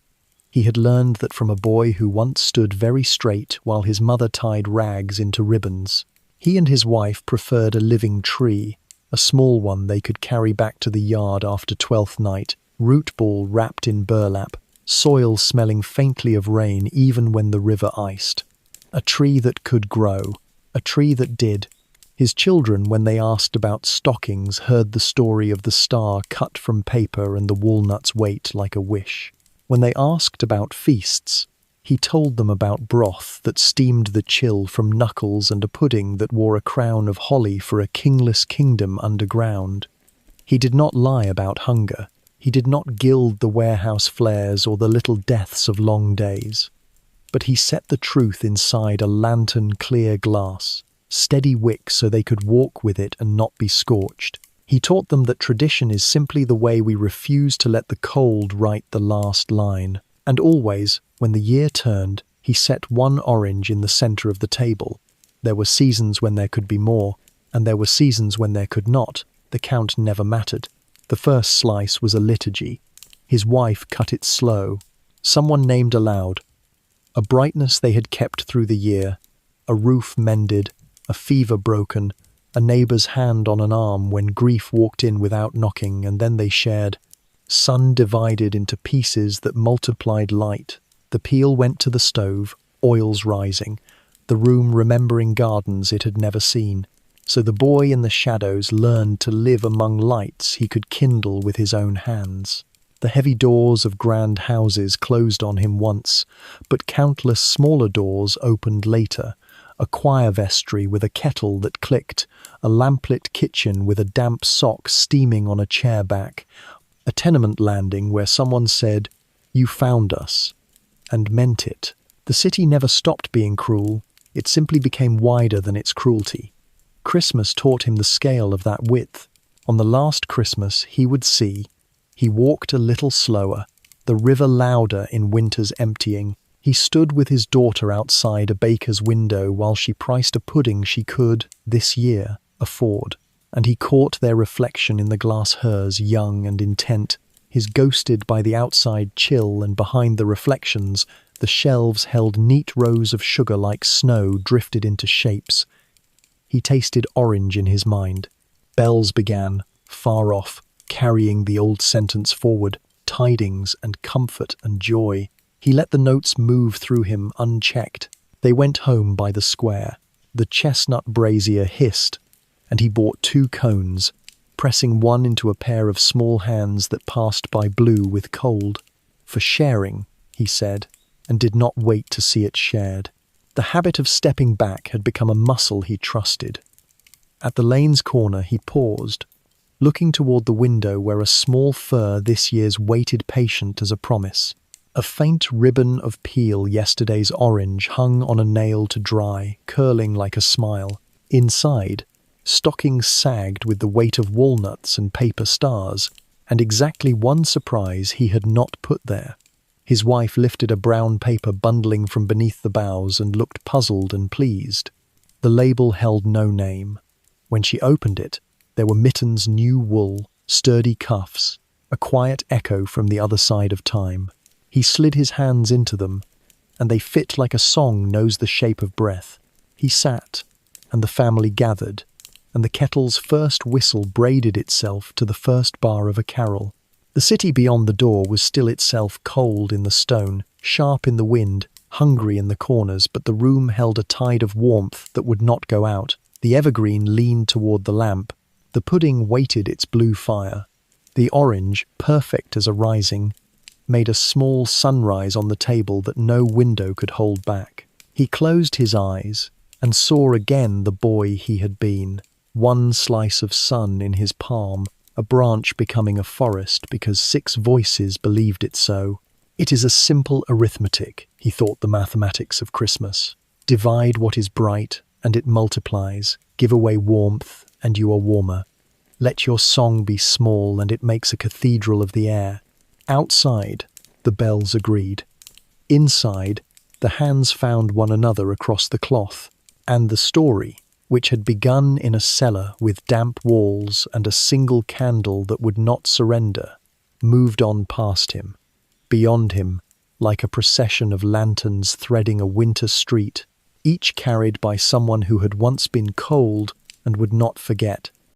He had learned that from a boy who once stood very straight while his mother tied rags into ribbons. He and his wife preferred a living tree, a small one they could carry back to the yard after 12th night, root ball wrapped in burlap, soil smelling faintly of rain even when the river iced. A tree that could grow, a tree that did. His children, when they asked about stockings, heard the story of the star cut from paper and the walnuts wait like a wish. When they asked about feasts, he told them about broth that steamed the chill from knuckles and a pudding that wore a crown of holly for a kingless kingdom underground. He did not lie about hunger. He did not gild the warehouse flares or the little deaths of long days. But he set the truth inside a lantern-clear glass, steady wick so they could walk with it and not be scorched. He taught them that tradition is simply the way we refuse to let the cold write the last line. And always, when the year turned, he set one orange in the center of the table. There were seasons when there could be more, and there were seasons when there could not. The count never mattered. The first slice was a liturgy. His wife cut it slow. Someone named aloud. A brightness they had kept through the year, a roof mended, a fever broken, a neighbour's hand on an arm when grief walked in without knocking, and then they shared. Sun divided into pieces that multiplied light. The peel went to the stove, oils rising, the room remembering gardens it had never seen. So the boy in the shadows learned to live among lights he could kindle with his own hands. The heavy doors of grand houses closed on him once, but countless smaller doors opened later. A choir vestry with a kettle that clicked, a lamplit kitchen with a damp sock steaming on a chair back, a tenement landing where someone said, "You found us," and meant it. The city never stopped being cruel, it simply became wider than its cruelty. Christmas taught him the scale of that width. On the last Christmas he would see. He walked a little slower, the river louder in winter's emptying. He stood with his daughter outside a baker's window while she priced a pudding she could, this year, afford. And he caught their reflection in the glass hers, young and intent, his ghosted by the outside chill, and behind the reflections, the shelves held neat rows of sugar like snow drifted into shapes. He tasted orange in his mind. Bells began, far off, carrying the old sentence forward, tidings and comfort and joy. He let the notes move through him unchecked. They went home by the square. The chestnut brazier hissed, and he bought 2 cones, pressing one into a pair of small hands that passed by blue with cold. For sharing, he said, and did not wait to see it shared. The habit of stepping back had become a muscle he trusted. At the lane's corner he paused, looking toward the window where a small fir this year's waited patient as a promise. A faint ribbon of peel yesterday's orange hung on a nail to dry, curling like a smile. Inside, stockings sagged with the weight of walnuts and paper stars, and exactly one surprise he had not put there. His wife lifted a brown paper bundling from beneath the boughs and looked puzzled and pleased. The label held no name. When she opened it, there were Mitten's new wool, sturdy cuffs, a quiet echo from the other side of time. He slid his hands into them, and they fit like a song knows the shape of breath. He sat, and the family gathered, and the kettle's first whistle braided itself to the first bar of a carol. The city beyond the door was still itself cold in the stone, sharp in the wind, hungry in the corners, but the room held a tide of warmth that would not go out. The evergreen leaned toward the lamp. The pudding waited its blue fire. The orange, perfect as a rising, made a small sunrise on the table that no window could hold back. He closed his eyes and saw again the boy he had been, one slice of sun in his palm, a branch becoming a forest because 6 voices believed it so. It is a simple arithmetic, he thought, the mathematics of Christmas. Divide what is bright, and it multiplies. Give away warmth, and you are warmer. Let your song be small, and it makes a cathedral of the air. Outside, the bells agreed. Inside, the hands found one another across the cloth, and the story, which had begun in a cellar with damp walls and a single candle that would not surrender, moved on past him, beyond him, like a procession of lanterns threading a winter street, each carried by someone who had once been cold and would not forget.